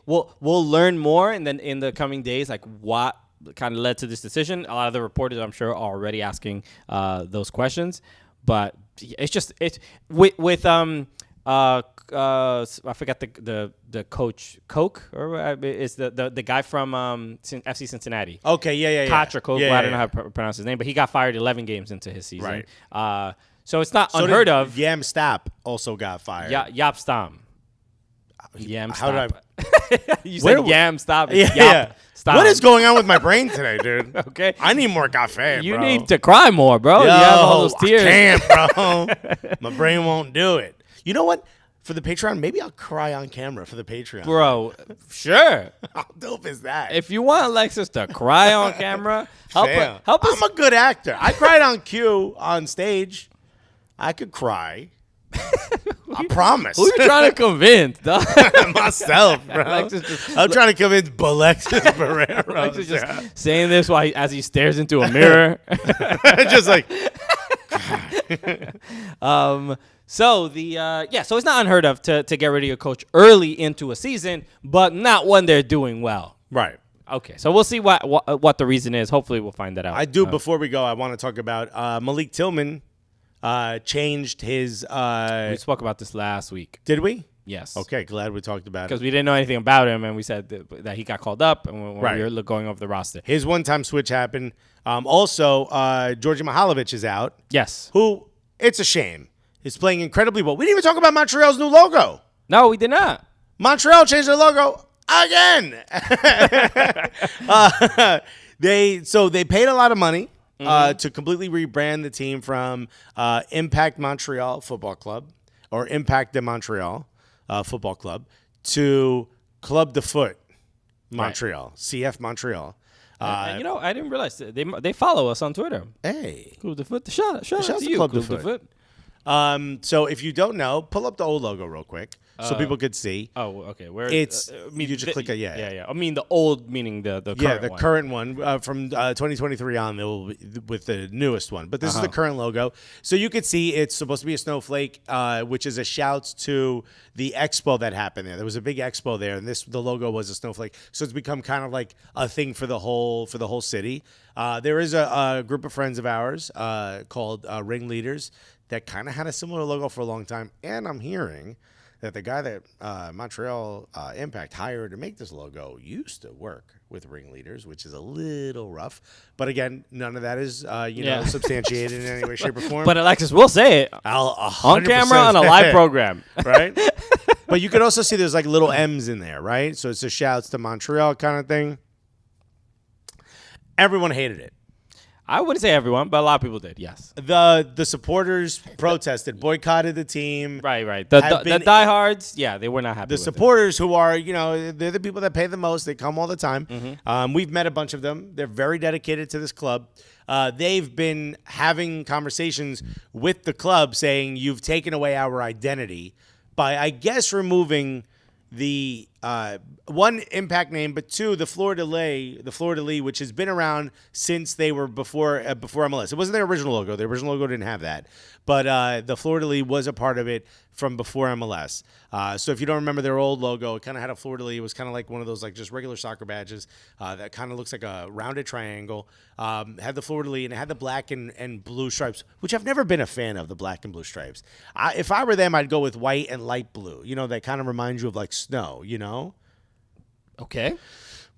We'll learn more in the coming days, like what kind of led to this decision. A lot of the reporters, I'm sure, are already asking those questions, but it's with I forgot the coach Koch, or is the guy from FC Cincinnati. Okay, yeah. Koch or Koch, I don't know how to pronounce his name, but he got fired 11 games into his season. Right. So it's not unheard of. Yam Stap also got fired. Yap Stam. Yam Stop. How did you said Yam Stop. Yeah. Stop. What is going on with my brain today, dude? Okay. I need more cafe, bro. You need to cry more, bro. You have all those tears. I can't, bro. My brain won't do it. You know what? For the Patreon, maybe I'll cry on camera for the Patreon. Bro, sure. How dope is that? If you want Alexis to cry on camera, help us. I'm a good actor. I cried on cue on stage. I could cry. I promise. Who are you trying to convince, dog? Myself, bro. I'm trying to convince Alexis Barrero. Alexis just saying this as he stares into a mirror. Just like. So so it's not unheard of to get rid of your coach early into a season, but not when they're doing well. Right. Okay, so we'll see what the reason is. Hopefully, we'll find that out. I do. Before we go, I want to talk about Malik Tillman. Changed his. We spoke about this last week. Did we? Yes. Okay, glad we talked about it. Because we didn't know anything about him, and we said that he got called up, and when we were going over the roster. His one-time switch happened. Also, Georgi Mihailovic is out. Yes. Who, it's a shame. He's playing incredibly well. We didn't even talk about Montreal's new logo. No, we did not. Montreal changed their logo again. They paid a lot of money. To completely rebrand the team from Impact Montreal Football Club or Impact de Montreal Football Club to Club de Foot Montreal, right. CF Montreal. I didn't realize they follow us on Twitter. Hey. Club de Foot. Shout out to you, Club de Foot. So if you don't know, pull up the old logo real quick. So people could see. Oh, okay. Where it's you just click it. Yeah. I mean the old, meaning the current one. Current one from 2023 on. They will be with the newest one, but this is the current logo. So you could see it's supposed to be a snowflake, which is a shout to the expo that happened there. There was a big expo there, and the logo was a snowflake. So it's become kind of like a thing for the whole city. There is a group of friends of ours called Ringleaders that kind of had a similar logo for a long time, and I'm hearing that the guy that Montreal Impact hired to make this logo used to work with Ringleaders, which is a little rough. But again, none of that is substantiated in any way, shape, or form. But Alexis will say it on camera on a live program, right? But you can also see there's like little M's in there, right? So it's a shouts to Montreal kind of thing. Everyone hated it. I wouldn't say everyone, but a lot of people did. Yes. The supporters protested, boycotted the team. Right. The diehards, yeah, they were not happy. The with supporters who are, they're the people that pay the most. They come all the time. Mm-hmm. We've met a bunch of them. They're very dedicated to this club. They've been having conversations with the club saying, you've taken away our identity by, I guess, removing the one impact name, but two, the fleur de lis, which has been around since they were before MLS. It wasn't their original logo. Their original logo didn't have that, but the fleur de lis was a part of it from before MLS. So if you don't remember their old logo, it kind of had a fleur de lis. It was kind of like one of those like just regular soccer badges that kind of looks like a rounded triangle. Had the fleur de lis, and it had the black and blue stripes, which I've never been a fan of, the black and blue stripes. If I were them, I'd go with white and light blue. That kind of reminds you of like snow, Okay.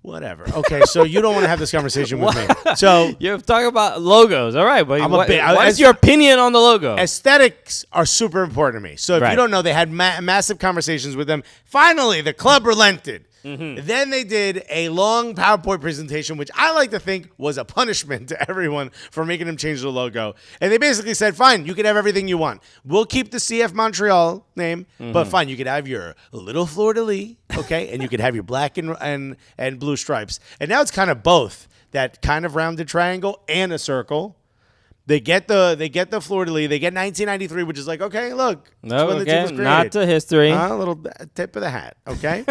Whatever. Okay, so you don't want to have this conversation with me. So you're talking about logos. All right, but what is your opinion on the logo? Aesthetics are super important to me. So if you don't know, they had massive conversations with them. Finally, the club relented. Mm-hmm. Then they did a long PowerPoint presentation, which I like to think was a punishment to everyone for making them change the logo. And they basically said, fine, you can have everything you want. We'll keep the CF Montreal name, but fine, you could have your little fleur de lis, okay? And you could have your black and blue stripes. And now it's kind of both, that kind of rounded triangle and a circle. They get the fleur de lis. They get 1993, which is like, okay, look. No, when the team was created. Not to history. A little tip of the hat, okay?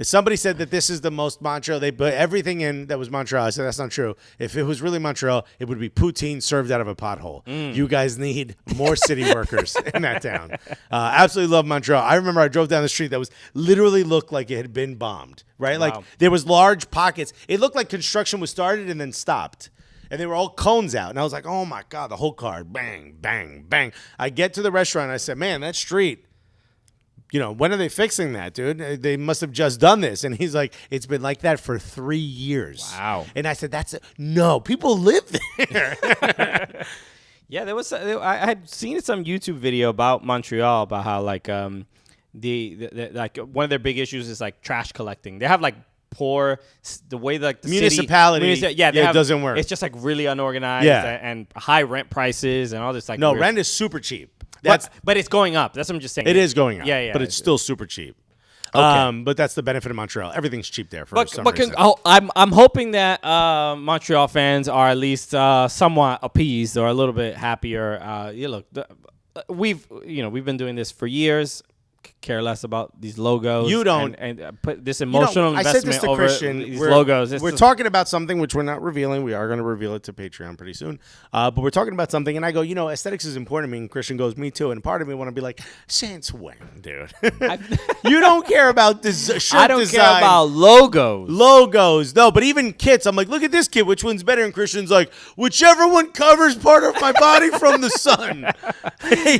Somebody said that this is the most Montreal. They put everything in that was Montreal. I said, that's not true. If it was really Montreal, it would be poutine served out of a pothole. You guys need more city workers in that town. Absolutely love Montreal. I remember I drove down the street that was literally looked like it had been bombed, right? Wow. Like there was large pockets. It looked like construction was started and then stopped. And they were all cones out. And I was like, oh, my God, the whole car, bang, bang, bang. I get to the restaurant, and I said, man, that street, when are they fixing that, dude? They must have just done this. And he's like, it's been like that for 3 years. Wow. And I said, no, people live there. Yeah, there was. I had seen some YouTube video about Montreal, about how, like, like one of their big issues is, like, trash collecting. They have, like, poor the way like the municipality city, it doesn't work. It's just like really unorganized and high rent prices and all this like rent is super cheap. But it's going up. That's what I'm just saying. It is going up. Yeah. But it's still super cheap. Okay. But that's the benefit of Montreal. Everything's cheap there for some reason. I'm hoping that Montreal fans are at least somewhat appeased or a little bit happier. Look, we've been doing this for years. Care less about these logos. You don't. And put this emotional investment I said this to over Christian, these logos. We're talking about something which we're not revealing. We are going to reveal it to Patreon pretty soon. But we're talking about something, and I go, aesthetics is important to me. And Christian goes, me too. And part of me want to be like, since when, dude? You don't care about this shirt design. I don't care about logos. Logos. No, but even kits. I'm like, look at this kit. Which one's better? And Christian's like, whichever one covers part of my body from the sun.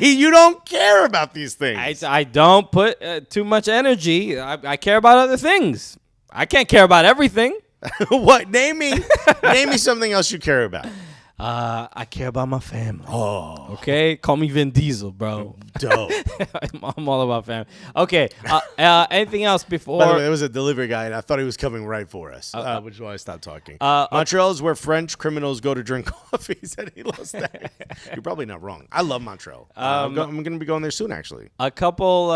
You don't care about these things. I don't put too much energy. I care about other things. I can't care about everything. What? Name me something else you care about. I care about my family. Oh. Okay? Call me Vin Diesel, bro. Dope. I'm all about family. Okay. Anything else before? By the way, there was a delivery guy, and I thought he was coming right for us, which is why I stopped talking. Montreal is where French criminals go to drink coffee. He said he lost that. You're probably not wrong. I love Montreal. I'm going to be going there soon, actually. A couple...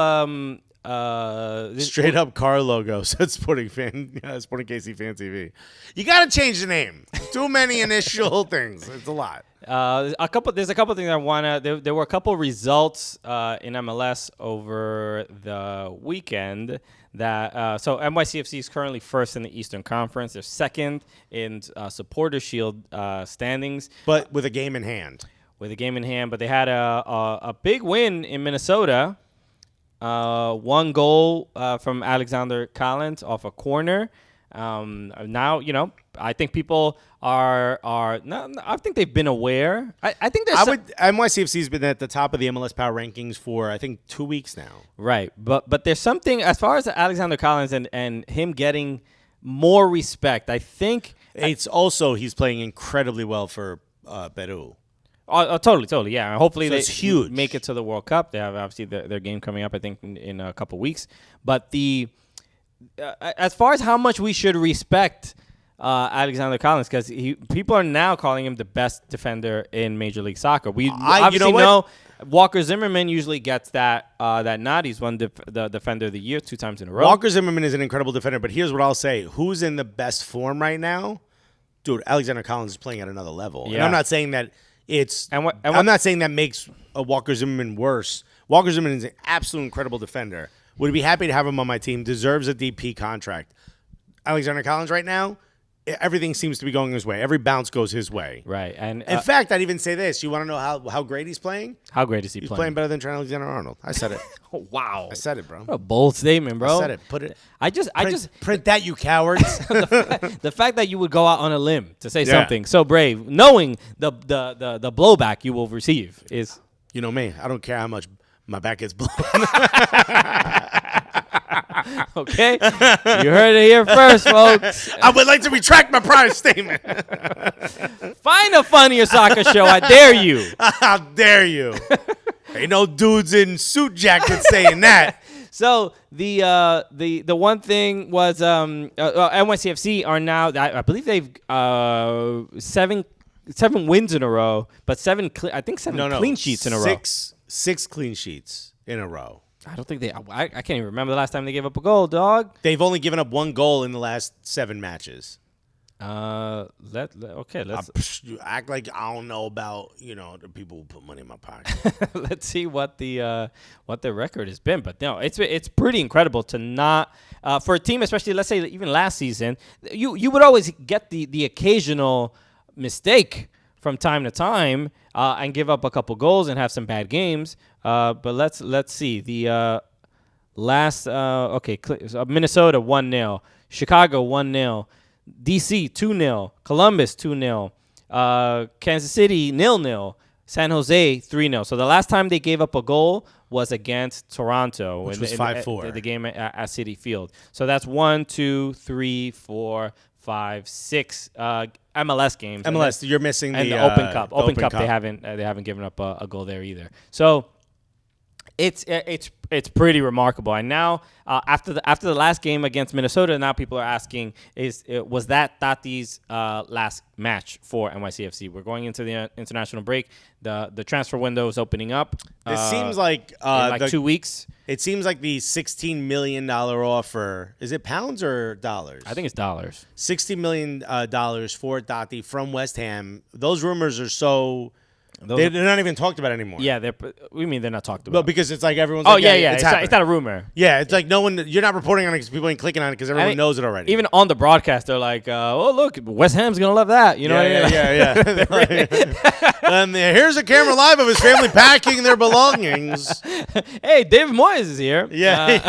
straight up car logos at Sporting KC Fan TV. You got to change the name. Too many initial things. It's a lot. There's a couple things I want to. There were a couple results in MLS over the weekend. So NYCFC is currently first in the Eastern Conference. They're second in Supporter Shield standings, but with a game in hand. But they had a big win in Minnesota. 1 goal from Alexander Collins off a corner. Now, I think people are I think they've been aware. I think there's NYCFC's been at the top of the MLS Power Rankings for I think 2 weeks now. Right. But there's something as far as Alexander Collins and him getting more respect. I think it's also he's playing incredibly well for Peru. Totally, yeah. Hopefully it's huge. Make it to the World Cup. They have obviously their game coming up, I think, in a couple weeks. But as far as how much we should respect Alexander Collins because people are now calling him the best defender in Major League Soccer. We you obviously know know Walker Zimmerman usually gets that nod. He's won the Defender of the Year 2 times in a row. Walker Zimmerman is an incredible defender, but here's what I'll say. Who's in the best form right now? Dude, Alexander Collins is playing at another level. Yeah. And I'm not saying that I'm not saying that makes Walker Zimmerman worse. Walker Zimmerman is an absolute incredible defender. Would be happy to have him on my team. Deserves a DP contract. Alexander Collins right now, everything seems to be going his way. Every bounce goes his way. Right. And in fact, I'd even say this. You want to know how great he's playing? How great is he He's playing? playing better than Trent Alexander-Arnold. I said it. Oh, wow. I said it, bro. What a bold statement, bro. I said it. Put it. I just Print that, you cowards. the fact that you would go out on a limb to say something so brave, knowing the blowback you will receive is. You know me. I don't care how much my back gets blown. Okay, you heard it here first, folks. I would like to retract my prior statement. Find a funnier soccer show. I dare you. How dare you? Ain't no dudes in suit jackets saying that. So the one thing was NYCFC are now I believe they've 7 wins in a row, but seven clean sheets in a row. Six clean sheets in a row. I don't think I can't even remember the last time they gave up a goal, dog. They've only given up 1 goal in the last 7 matches. Let's You act like I don't know about the people who put money in my pocket. let's see what the record has been. But no, it's pretty incredible to not for a team, especially let's say even last season, you would always get the occasional mistake from time to time and give up a couple goals and have some bad games. But let's see the last Minnesota 1-0, Chicago 1-0. DC 2-0, Columbus 2-0, Kansas City 0-0, San Jose 3-0. So the last time they gave up a goal was against Toronto, which was 5-4. The game at City Field. So that's 1, 2, 3, 4, 5, 6 MLS games. MLS, you're missing and the Open Cup. Open Cup. Cup. They haven't given up a goal there either. So it's pretty remarkable. And now after the last game against Minnesota, now people are asking, was that Tati's last match for NYCFC? We're going into the international break. The transfer window is opening up. It seems like in 2 weeks. It seems like the $16 million offer. Is it pounds or dollars? I think it's dollars. $60 million for Tati from West Ham. Those rumors are so. They're not even talked about anymore. Yeah, we mean they're not talked about. Well, because it's like everyone's. Oh like, yeah. It's not a rumor. Yeah, it's like no one. You're not reporting on it because people ain't clicking on it because everyone knows it already. Even on the broadcast, they're like, "Oh look, West Ham's gonna love that." You know? Yeah. And here's a camera live of his family packing their belongings. Hey, David Moyes is here. Yeah.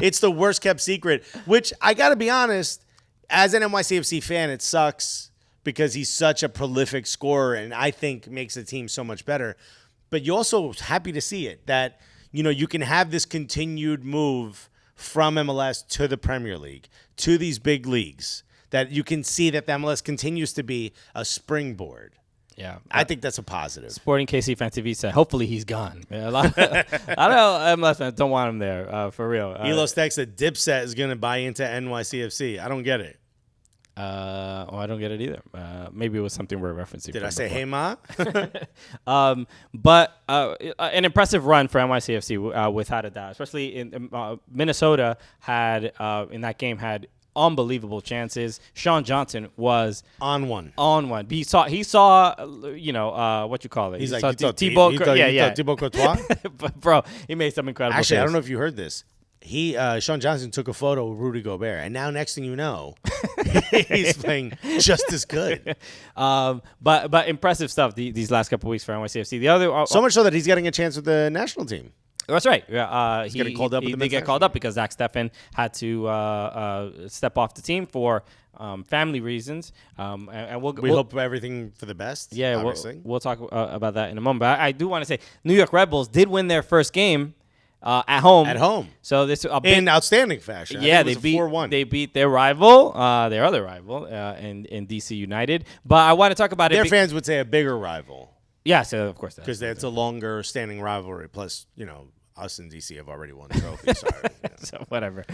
It's the worst kept secret. Which I got to be honest, as an NYCFC fan, it sucks. Because he's such a prolific scorer and I think makes the team so much better. But you're also happy to see it, that, you can have this continued move from MLS to the Premier League, to these big leagues, that you can see that the MLS continues to be a springboard. Yeah. I think that's a positive. Sporting KC Fan TV said, hopefully he's gone. I don't know MLS fans don't want him there, for real. Elos Tex said Dipset is going to buy into NYCFC. I don't get it. I don't get it either. Maybe it was something we're referencing. Did I say, hey, ma? But an impressive run for NYCFC without a doubt, especially in Minnesota had in that game had unbelievable chances. Sean Johnson was on one. He saw what you call it. He's like, Thibaut Courtois? But bro, he made some incredible Actually, saves. I don't know if you heard this. Sean Johnson took a photo of Rudy Gobert, and now next thing you know, he's playing just as good. But impressive stuff these last couple of weeks for NYCFC. The other so much so that he's getting a chance with the national team. That's right. Yeah, he's getting called up. They get called up because Zach Steffen had to step off the team for family reasons. And we'll hope everything for the best. Yeah, we'll talk about that in a moment. But I do want to say, New York Red Bulls did win their first game. At home. So this in outstanding fashion. Yeah, they beat 4-1. They beat their rival, their other rival, in DC United. But I want to talk about their fans would say a bigger rival. Yeah, so of course because it's a longer standing rivalry. Plus, us in DC have already won the trophy. Sorry. Yeah. So whatever.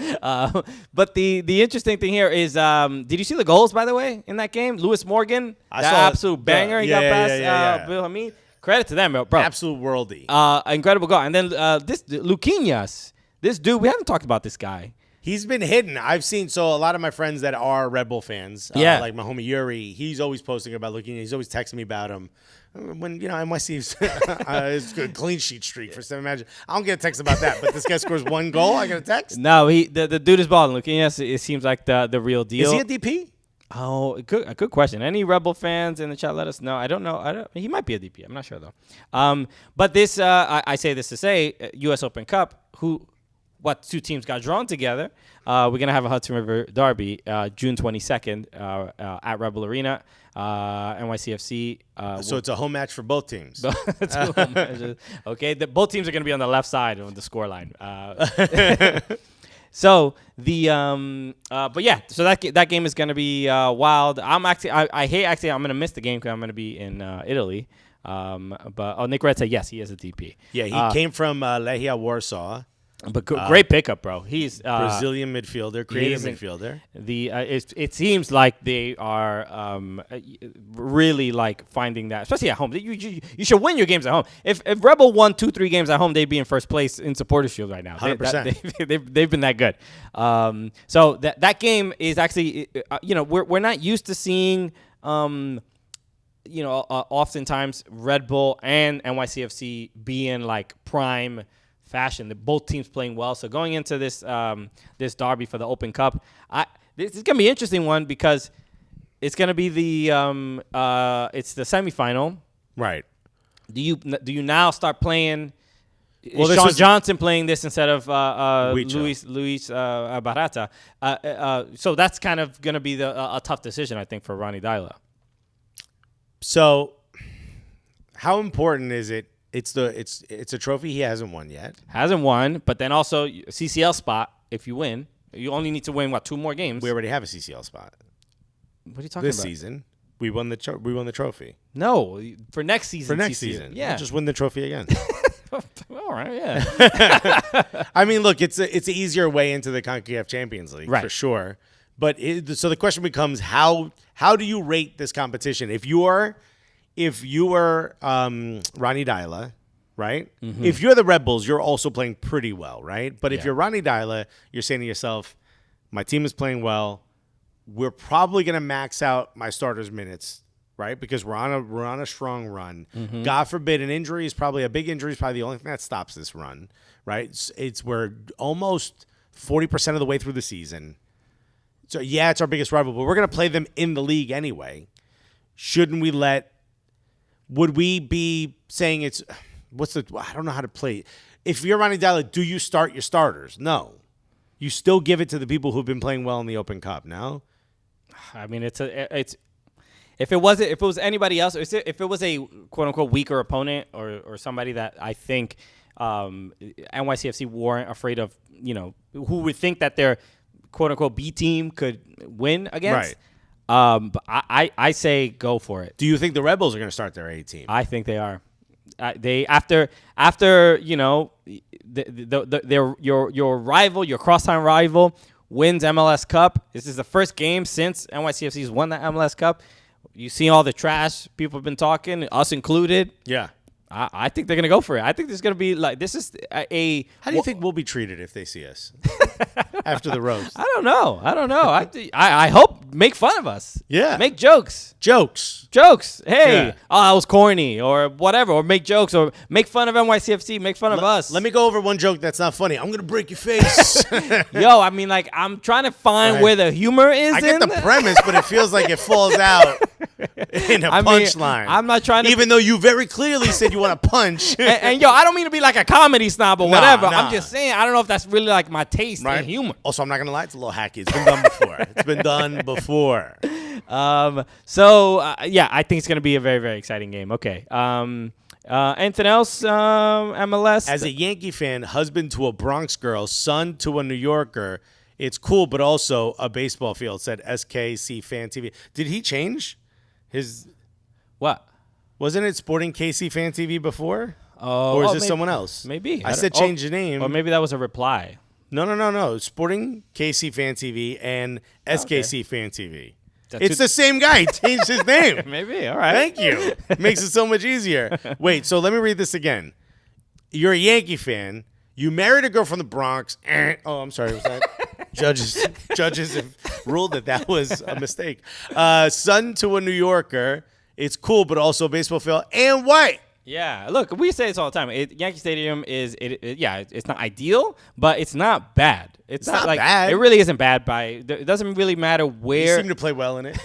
But the interesting thing here is, did you see the goals, by the way, in that game? Lewis Morgan, that absolute banger he got past Bill Hamid. Credit to them, bro. Absolute worldie. Incredible goal. And then this Luquinhas, this dude, we haven't talked about this guy. He's been hidden. I've seen, so a lot of my friends that are Red Bull fans, like my homie Yuri, he's always posting about Luquinhas. He's always texting me about him. When, NYC's it's a clean sheet streak for 7 matches. I don't get a text about that, but this guy scores 1 goal, I get a text? No, the dude is balling. Luquinhas, it seems like the real deal. Is he a DP? Oh, a good question. Any Rebel fans in the chat, let us know. I don't know. He might be a DP. I'm not sure, though. But this, I say this to say, U.S. Open Cup, two teams got drawn together. We're going to have a Hudson River Derby June 22nd at Rebel Arena, NYCFC. So it's a home match for both teams. Okay, both teams are going to be on the left side of the scoreline. So but yeah, so that game is going to be wild. I'm going to miss the game because I'm going to be in Italy. But Nick Red said yes, he is a DP. Yeah, he came from Lechia Warsaw. But great pickup, bro. He's Brazilian midfielder, creative midfielder. It seems like they are really like finding that, especially at home. You should win your games at home. If Rebel won 2-3 games at home, they'd be in first place in Supporters Shield right now. 100%. They've been that good. So that game is actually, we're not used to seeing, oftentimes Red Bull and NYCFC being like prime fashion. Both teams playing well. So going into this this derby for the Open Cup, this is gonna be an interesting one because it's gonna be it's the semifinal. Right. Do you now start playing? Well, Sean Johnson playing this instead of Luis Barata. So that's kind of gonna be a tough decision, I think, for Ronnie Dyla. So, how important is it? It's a trophy he hasn't won yet. Hasn't won, but then also CCL spot. If you win, you only need to win 2 more games. We already have a CCL spot. What are you talking about? This season, we won the trophy. No, for next season. For next CCL. season, yeah, we'll just win the trophy again. All right, yeah. I mean, look, it's an easier way into the CONCACAF Champions League for sure. But so the question becomes, how do you rate this competition? If you were Ronnie Dyla, right? Mm-hmm. If you're the Red Bulls, you're also playing pretty well, right? But if you're Ronnie Dyla, you're saying to yourself, my team is playing well. We're probably going to max out my starters' minutes, right? Because we're on a strong run. Mm-hmm. God forbid a big injury is probably the only thing that stops this run, right? We're almost 40% of the way through the season. So yeah, it's our biggest rival, but we're going to play them in the league anyway. Would we be saying I don't know how to play. If you're Ronnie Dyla, do you start your starters? No. You still give it to the people who've been playing well in the Open Cup, no? I mean, if it was anybody else, if it was a quote unquote weaker opponent or somebody that I think NYCFC weren't afraid of, who would think that their quote unquote B team could win against. Right. But I say go for it. Do you think the Red Bulls are going to start their A team? I think they are. After your rival, your crosstown rival, wins MLS Cup. This is the first game since NYCFC's won that MLS Cup. You see all the trash people have been talking, us included. Yeah. I think they're going to go for it. I think there's going to be this is a. How do you think we'll be treated if they see us after the roast? I don't know. I hope make fun of us. Yeah. Make jokes. Hey, yeah. I was corny or whatever, or make jokes or make fun of NYCFC, make fun of us. Let me go over one joke that's not funny. I'm going to break your face. Yo, I mean, I'm trying to find where the humor is. I get the premise, but it feels like it falls out in a punchline. I'm not trying to. Even though you very clearly said you want to punch. and yo, I don't mean to be like a comedy snob or whatever. I'm just saying, I don't know if that's really like my taste in humor. Also, I'm not going to lie. It's a little hacky. It's been done before. Yeah, I think it's going to be a very, very exciting game. Okay. Anything else, MLS? As a Yankee fan, husband to a Bronx girl, son to a New Yorker, it's cool, but also a baseball field, said SKC Fan TV. Did he change his... What? Wasn't it Sporting KC Fan TV before? Or is this maybe, someone else? Maybe. I said change the name. Or maybe that was a reply. No. Sporting KC Fan TV and SKC Fan TV. It's the the same guy. He changed his name. Maybe. All right. Thank you. Makes it so much easier. Wait, so let me read this again. You're a Yankee fan. You married a girl from the Bronx. Oh, I'm sorry. Was that? Judges have ruled that was a mistake. Son to a New Yorker. It's cool, but also a baseball field and white. Yeah, look, we say this all the time. Yankee Stadium it's not ideal, but it's not bad. It's not like bad. It really isn't bad. It doesn't really matter where. You seem to play well in it.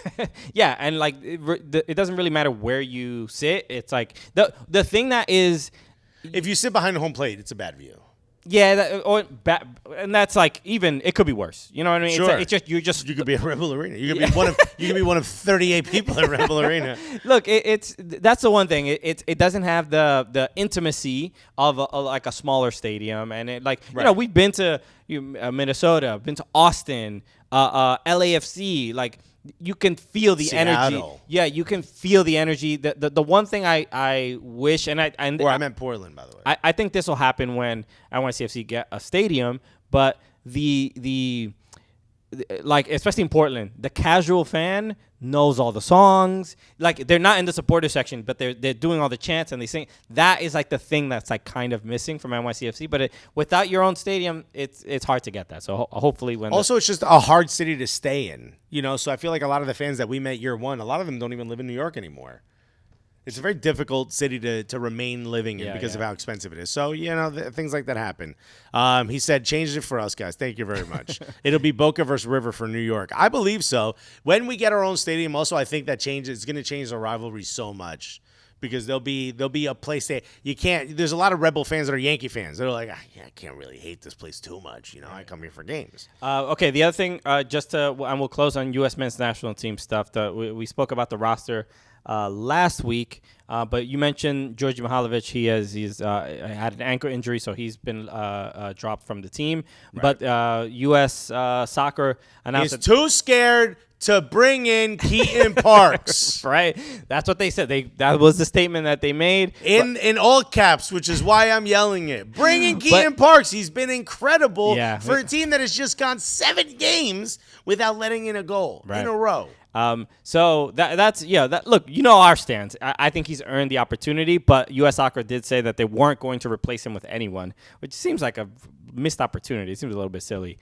Yeah, and like it doesn't really matter where you sit. It's like the thing that is, if you sit behind the home plate, it's a bad view. Yeah, and that's like even it could be worse. You know what I mean? Sure. It's just You could be at Red Bull Arena. You could be one of 38 people at Red Bull Arena. Look, that's the one thing. It doesn't have the intimacy of like a smaller stadium, and we've been to Minnesota, been to Austin, LAFC, like. You can feel the Seattle. energy. Yeah, you can feel the energy. The one thing I wish, I meant Portland, by the way. I think this will happen when NYCFC get a stadium, but the like especially in Portland, the casual fan knows all the songs. Like they're not in the supporter section, but they're doing all the chants and they sing. That is like the thing that's like kind of missing from NYCFC. But without your own stadium, it's hard to get that. So hopefully when also it's just a hard city to stay in. So I feel like a lot of the fans that we met year one, a lot of them don't even live in New York anymore. It's a very difficult city to remain living in because of how expensive it is. So, things like that happen. He said, change it for us, guys. Thank you very much. It'll be Boca versus River for New York. I believe so. When we get our own stadium, also, I think that it's going to change the rivalry so much because there'll be a place that you can't – there's a lot of Red Bull fans that are Yankee fans. They're like, I can't really hate this place too much. I come here for games. Okay, the other thing, and we'll close on U.S. men's national team stuff. We spoke about the roster last week, but you mentioned Georgi Mihalovic. He's had an ankle injury, so he's been dropped from the team. Right. But U.S. soccer announced he's too scared to bring in Keaton Parks. Right, that's what they said. That was the statement that they made in all caps, which is why I'm yelling it. Bring in Keaton Parks. He's been incredible for a team that has just gone 7 games without letting in a goal in a row. So that's look, our stance. I think he's earned the opportunity, but U.S. Soccer did say that they weren't going to replace him with anyone, which seems like a missed opportunity. It seems a little bit silly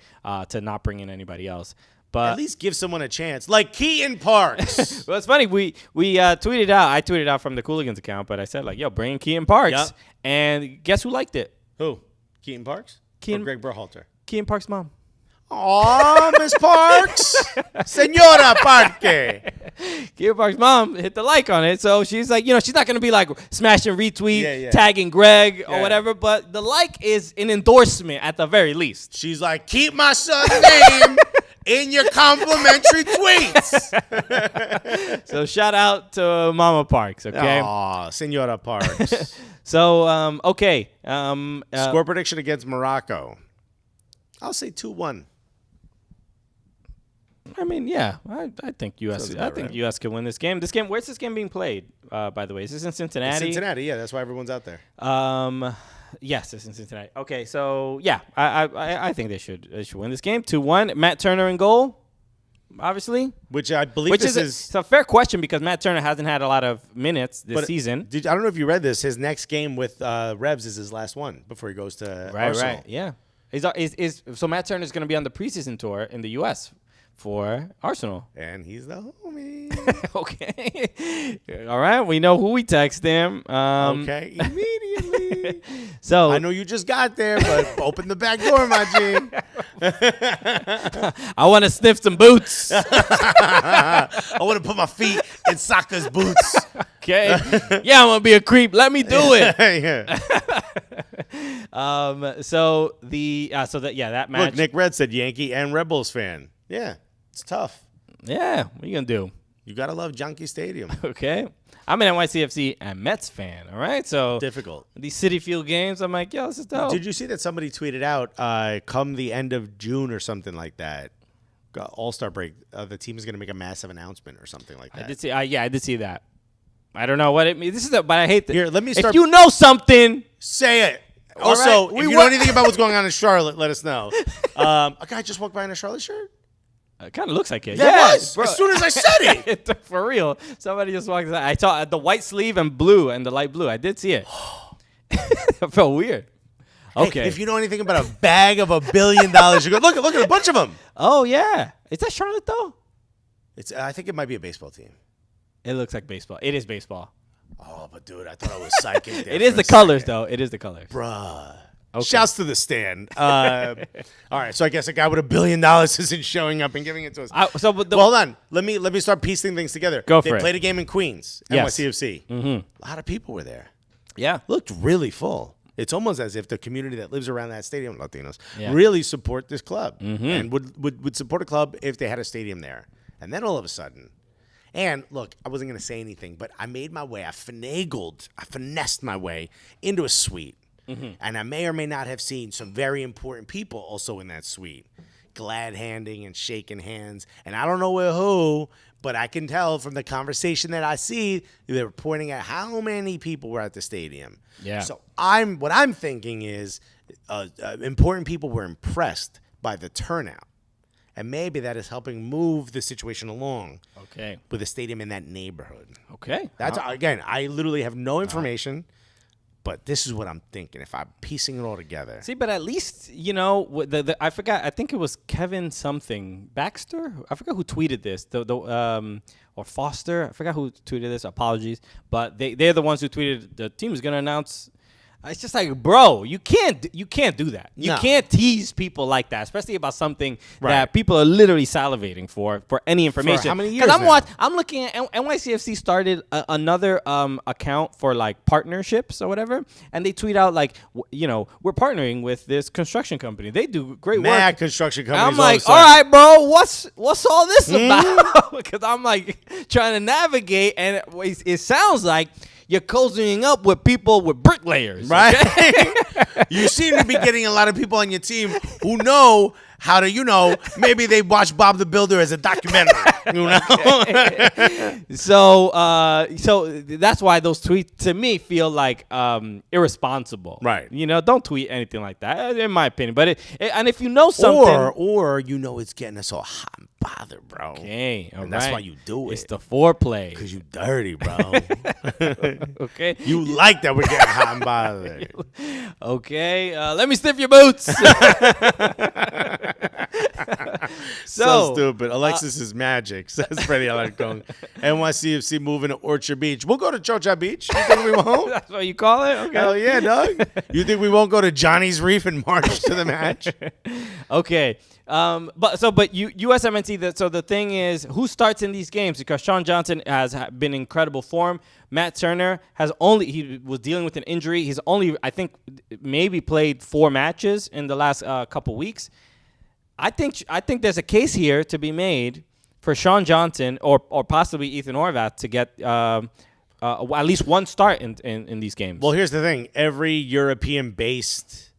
to not bring in anybody else. But at least give someone a chance, like Keaton Parks. Well, it's funny. We tweeted out. I tweeted out from the Cooligans account, but I said bring in Keaton Parks, and guess who liked it? Who? Keaton Parks? Or Greg Berhalter? Keaton Parks' mom. Aw, Miss Parks. Senora Parque. Keaton Parks' mom hit the like on it. So she's like, she's not going to be like smashing retweet, tagging Greg or whatever. But the like is an endorsement at the very least. She's like, keep my son's name in your complimentary tweets. So shout out to Mama Parks, okay? Aw, Senora Parks. So, okay. Score prediction against Morocco. I'll say 2-1. I mean, I think U.S. U.S. can win this game. Where's this game being played? By the way, is this in Cincinnati? It's Cincinnati, yeah. That's why everyone's out there. Yes, it's in Cincinnati. Okay, so I think they should win this game 2-1. Matt Turner in goal, obviously. Which I believe it's a fair question because Matt Turner hasn't had a lot of minutes this season. I don't know if you read this. His next game with Revs is his last one before he goes to Arsenal. Right, yeah. So Matt Turner is going to be on the preseason tour in the U.S. for Arsenal. And he's the homie. Okay. All right. We know who we text him. Okay. Immediately. So I know you just got there, but open the back door, my G. I want to sniff some boots. I want to put my feet in Saka's boots. Okay. Yeah, I'm going to be a creep. Let me do it. That match. Look, Nick Red said Yankee and Red Bulls fan. Yeah, it's tough. Yeah, what are you going to do? You got to love Yankee Stadium. Okay. I'm an NYCFC and Mets fan, all right? So difficult. These Citi Field games, I'm like, this is dope. Did you see that somebody tweeted out come the end of June or something like that, All-Star break, the team is going to make a massive announcement or something like that? I did see that. I don't know what it means. But I hate that. Here, let me start. If you know something, Say it. All Also, right, if you know anything about what's going on in Charlotte, let us know. A guy just walked by in a Charlotte shirt. it kind of looks like it. That Yeah, was as soon as I said it. For real. Somebody just walked by. I saw the white sleeve and blue and the light blue. I did see it. It felt weird. Okay. Hey, if you know anything about a bag of $1 billion, you go look at a bunch of them. Oh yeah, is that Charlotte though? I think it might be a baseball team. It looks like baseball. It is baseball. Oh, but dude, I thought I was psychic. It is the colors though. It is the colors. Bruh. Okay. Shouts to the stand. All right, so I guess a guy with $1 billion isn't showing up and giving it to us. Well, hold on. Let me start piecing things together. Go for They it. played a game in Queens, Yes. NYCFC. Mm-hmm. A lot of people were there. Yeah. Looked really full. It's almost as if the community that lives around that stadium, Latinos, Yeah. really support this club Mm-hmm. and would support a club if they had a stadium there. And then all of a sudden, and look, I wasn't going to say anything, but I made my way. I finessed my way into a suite. Mm-hmm. And I may or may not have seen some very important people also in that suite, glad handing and shaking hands. And I don't know with who, but I can tell from the conversation that I see, they were pointing at how many people were at the stadium. Yeah. So what I'm thinking is important people were impressed by the turnout. And maybe that is helping move the situation along. Okay. With a stadium in that neighborhood. Okay. That's again, I literally have no information. But this is what I'm thinking. If I'm piecing it all together, See, but at least I forgot. I think it was Kevin something Baxter. I forgot who tweeted this. Or Foster. I forgot who tweeted this. Apologies, but they're the ones who tweeted the team is going to announce. It's just like, bro, you can't do that. You No. can't tease people like that, especially about something Right. that people are literally salivating for any information. how many years I'm looking at NYCFC started another account for like partnerships or whatever, and they tweet out like, we're partnering with this construction company. They do great mad work. construction And companies. I'm like, all right, bro, what's all this about? Because I'm like trying to navigate, and it sounds like you're cozying up with people with bricklayers. Right. Okay? You seem to be getting a lot of people on your team who know how to, maybe they watch Bob the Builder as a documentary. So that's why those tweets to me feel like irresponsible. Right. Don't tweet anything like that, in my opinion. But and if you know something, or it's getting us all hot and bothered, bro. okay, all And that's right. why you do it. It's the foreplay. Because you dirty, bro. Okay. You like that we're getting hot and bothered. Okay. Let me sniff your boots. So stupid. Alexis is magic, says Freddie Alarcon. NYCFC moving to Orchard Beach. We'll go to Chocha Beach. You think we won't? That's what you call it? Okay. Hell yeah, dog. You think we won't go to Johnny's Reef and march to the match? Okay. But USMNT. So the thing is, who starts in these games? Because Sean Johnson has been in incredible form. Matt Turner he was dealing with an injury. He's only, I think, maybe played 4 matches in the last couple weeks. I think there's a case here to be made for Sean Johnson or possibly Ethan Horvath to get at least one start in these games. Well, here's the thing. Every European-based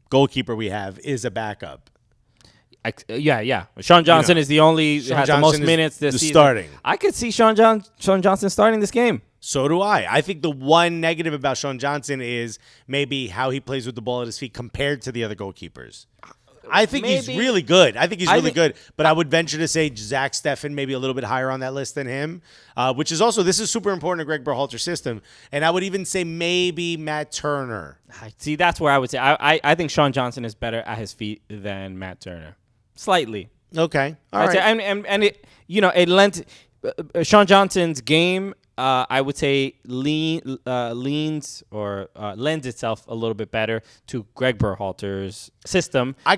goalkeeper we have is a backup. Yeah. Sean Johnson is the only Sean has Johnson the most is minutes this the season. starting. I could see Sean Johnson starting this game. So do I. I think the one negative about Sean Johnson is maybe how he plays with the ball at his feet compared to the other goalkeepers. I think he's really good. But I would venture to say Zach Steffen maybe a little bit higher on that list than him, which is also, this is super important to Greg Berhalter's system. And I would even say maybe Matt Turner. See, that's where I would say I think Sean Johnson is better at his feet than Matt Turner. Slightly. Okay. All I'd right. say, and it, it lent Sean Johnson's game, I would say lends itself a little bit better to Greg Berhalter's system. I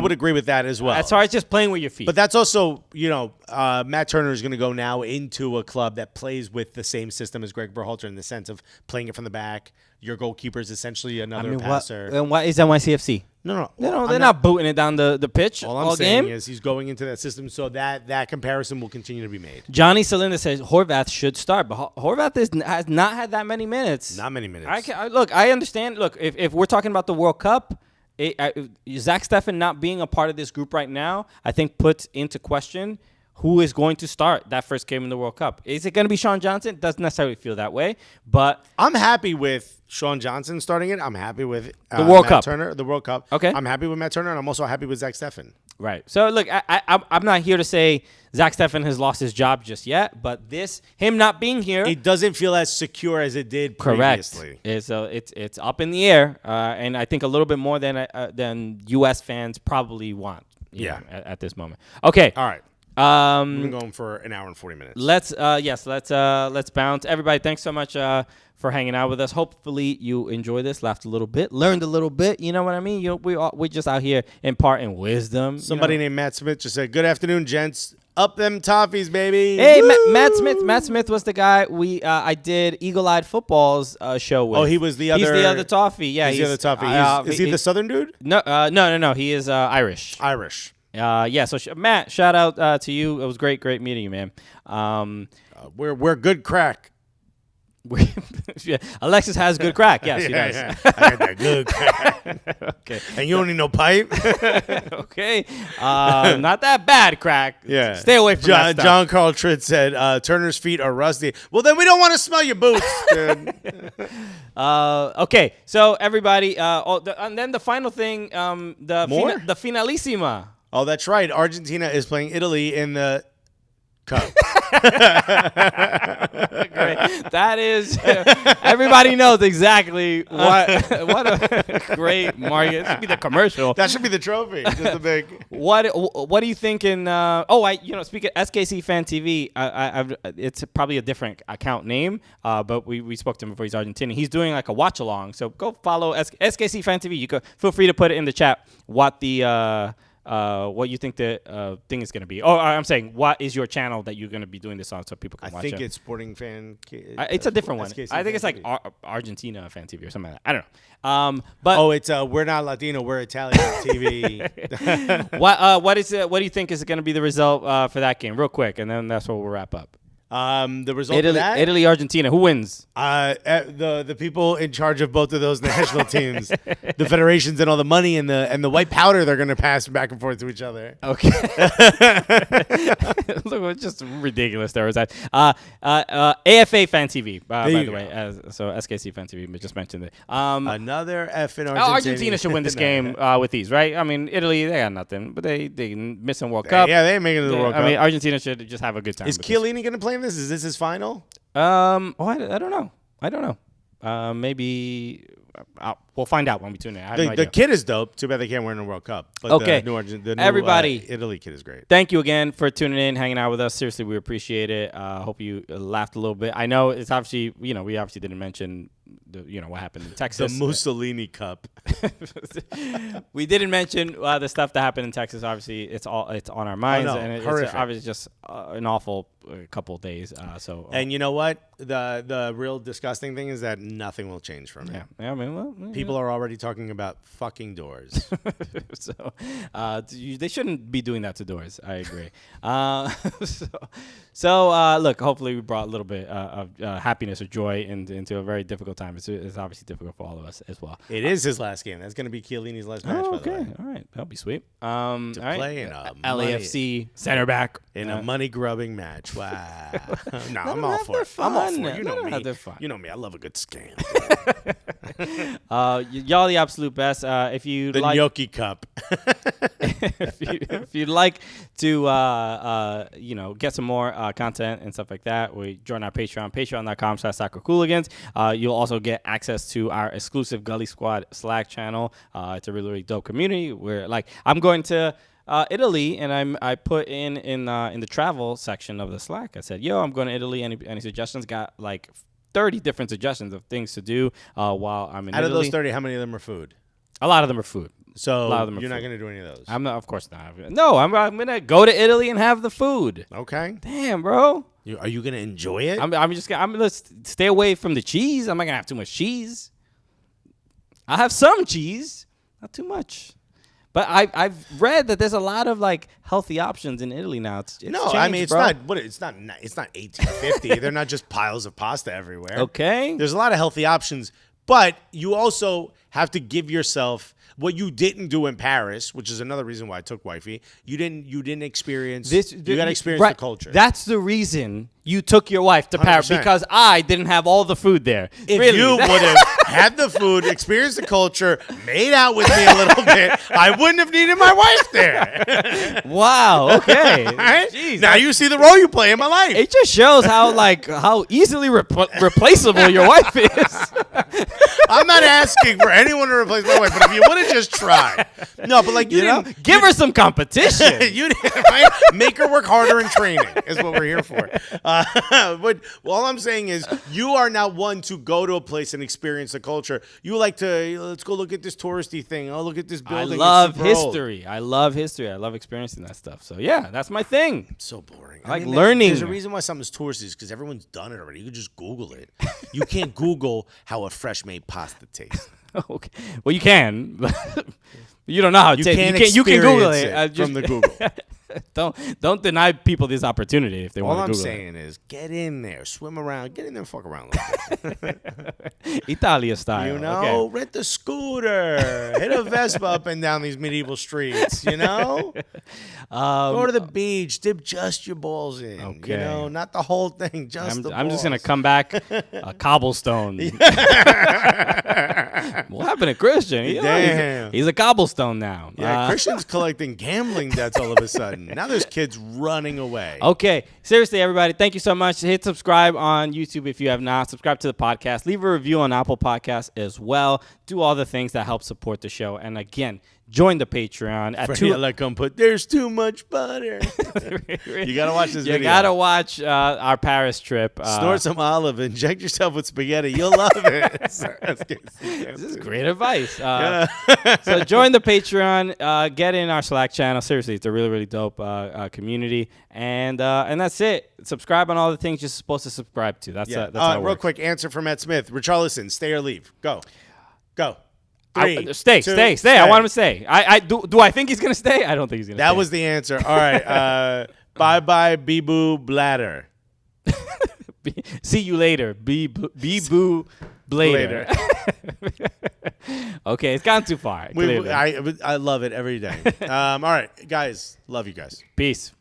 would agree with that as well. As far as just playing with your feet. But that's also, Matt Turner is going to go now into a club that plays with the same system as Greg Berhalter in the sense of playing it from the back. Your goalkeeper is essentially another passer. What is NYCFC? No. They're not booting it down the pitch All all I'm saying game. is he's going into that system, so that comparison will continue to be made. Johnny Salinda says Horvath should start, but Horvath has not had that many minutes. Not many minutes. I understand. Look, if we're talking about the World Cup, Zach Steffen not being a part of this group right now, I think puts into question who is going to start that first game in the World Cup. Is it going to be Sean Johnson? Doesn't necessarily feel that way, but I'm happy with Sean Johnson starting it. I'm happy with the World Matt Cup. Turner, the World Cup. Okay. I'm happy with Matt Turner, and I'm also happy with Zach Steffen. Right. So look, I'm not here to say Zach Steffen has lost his job just yet, but him not being here, It doesn't feel as secure as it did previously. It's up in the air, and I think a little bit more than U.S. fans probably want. You know, at this moment. Okay. All right. We've been going for an hour and 40 minutes. Let's bounce. Everybody, thanks so much for hanging out with us. Hopefully you enjoyed this, laughed a little bit, learned a little bit. You know what I mean? We're just out here imparting wisdom. Somebody named Matt Smith just said, "Good afternoon, gents. Up them toffees, baby." Hey, Matt Smith. Matt Smith was the guy I did Eagle Eyed Football's show with. Oh, he was the other. He's the other toffee. Yeah, he's the other toffee. Is he the Southern dude? No. He is Irish. Irish. Yeah. So Matt, shout out to you. It was great meeting you, man. We're good crack. Yeah, Alexis has good crack. Yes, he does. Yeah. I got that good crack. Okay. And you don't need no pipe. Okay. Not that bad crack. Yeah. Stay away from that stuff. John Carl Tritt said, Turner's feet are rusty. Well, then we don't want to smell your boots, dude. Okay. So everybody, and then the final thing, the finalissima. Oh, that's right. Argentina is playing Italy in the Cup. Great. That is, everybody knows exactly what a great market. It should be the commercial. That should be the trophy. Just a big. What are you thinking? Speaking of SKC Fan TV, it's probably a different account name, but we spoke to him before. He's Argentinian. He's doing like a watch along. So go follow SKC Fan TV. You feel free to put it in the chat what you think the thing is going to be. Oh, I'm saying, what is your channel that you're going to be doing this on so people can watch it? I think it's Sporting Fan. It's a different one. SKC I think it's Fan like TV. Argentina Fan TV or something like that. I don't know. But it's we're not Latino, we're Italian TV. what do you think is going to be the result for that game? Real quick, and then that's where we'll wrap up. The result of that? Italy, Argentina. Who wins? The people in charge of both of those national teams, the federations, and all the money and the white powder they're going to pass back and forth to each other. Okay. Look, it's just ridiculous stereotypes. AFA Fan TV, by the way. So SKC Fan TV, we just mentioned it. Another F in Argentina. Argentina should win this game with ease, right? I mean, Italy, they got nothing, but they missing World Cup. Yeah, they ain't making it to the World Cup. I mean, Argentina should just have a good time. Is Chiellini going to play in this? Is this his final? I don't know. Maybe we'll find out when we tune in. I have no idea. The kid is dope. Too bad they can't win the World Cup. But okay. the new Everybody, Italy kid is great. Thank you again for tuning in, hanging out with us. Seriously, we appreciate it. Hope you laughed a little bit. I know it's obviously, we obviously didn't mention what happened in Texas. The Mussolini Cup. We didn't mention the stuff that happened in Texas. Obviously, it's on our minds, and it's obviously just an awful couple of days. And you know what? The real disgusting thing is that nothing will change from it. Yeah, I mean, people are already talking about fucking doors. They shouldn't be doing that to doors. I agree. Look, hopefully we brought a little bit of happiness or joy into a very difficult time. It's obviously difficult for all of us as well. It is his last game. That's going to be Chiellini's last match, by the way. All right. That'll be sweet. To play in a LAFC center back. In a money-grubbing match. Wow. No, I'm all all for it. I'm all for it. You know me. Fun. You know me. I love a good scam. Y'all the absolute best. If you the like Gnocchi Cup. if you'd like to get some more content and stuff like that, we join our patreon.com/soccercooligans. You'll also get access to our exclusive Gully Squad Slack channel. It's a really, really dope community where I'm going to Italy, and I put in the travel section of the Slack. I said, "Yo, I'm going to Italy. Any suggestions?" Got like 30 different suggestions of things to do while I'm in Italy. Out of those 30, how many of them are food? A lot of them are food. So a lot of them are you're food. not going to do any of those? I'm not. Of course not. No, I'm going to go to Italy and have the food. Okay. Damn, bro. Are you going to enjoy it? I'm going to stay away from the cheese. I'm not going to have too much cheese. I'll have some cheese, not too much. But I've read that there's a lot of healthy options in Italy now. It's no, changed, I mean it's bro. It's not 1850. They're not just piles of pasta everywhere. Okay. There's a lot of healthy options, but you also have to give yourself what you didn't do in Paris, which is another reason why I took wifey. You didn't experience this. You got to experience the culture. That's the reason you took your wife to Paris, because I didn't have all the food there. If you would have had the food, experienced the culture, made out with me a little bit, I wouldn't have needed my wife there. Wow. Okay. Right? Jeez, now you see the role you play in my life. It just shows how easily replaceable your wife is. I'm not asking for anyone to replace my wife, but if you would have just tried. No, but like you didn't give her some competition. You didn't, right? Make her work harder in training is what we're here for. But all I'm saying is you are now one to go to a place and experience the culture. You like to, let's go look at this touristy thing. Oh, look at this building. I love history. I love history. I love experiencing that stuff. So yeah, that's my thing. So boring. I like learning. There's a reason why something's touristy is because everyone's done it already. You can just Google it. You can't Google how a fresh made pasta tastes. Okay. Well, you can, but you don't know how it tastes. You can Google it from the Google. Don't deny people this opportunity if they want to Google it. All I'm saying is get in there, swim around, get in there and fuck around a little bit. Italia style. You know, rent the scooter, hit a Vespa up and down these medieval streets, you know? Go to the beach, dip just your balls in. Okay. You know, not the whole thing, just the balls. I'm just going to come back a cobblestone. What happened to Christian? He's a cobblestone now. Yeah, Christian's collecting gambling debts all of a sudden. Now there's kids running away. Okay. Seriously, everybody, thank you so much. Hit subscribe on YouTube if you have not. Subscribe to the podcast. Leave a review on Apple Podcasts as well. Do all the things that help support the show. And again, join the Patreon at there's too much butter. You gotta watch this video. You gotta watch our Paris trip. Snort some olive, inject yourself with spaghetti. You'll love it. This is great advice. So join the Patreon. Get in our Slack channel. Seriously, it's a really, really dope community. And that's it. Subscribe on all the things you're supposed to subscribe to. That's how it works. Real quick answer from Ed Smith. Richarlison, stay or leave? Go. Stay. I want him to stay. Do I think he's going to stay? I don't think he's going to stay. That was the answer. All right. Bye-bye, Bee-Boo Bladder. See you later. Bee-Boo Blader. Okay, it's gone too far. I love it every day. All right, guys. Love you guys. Peace.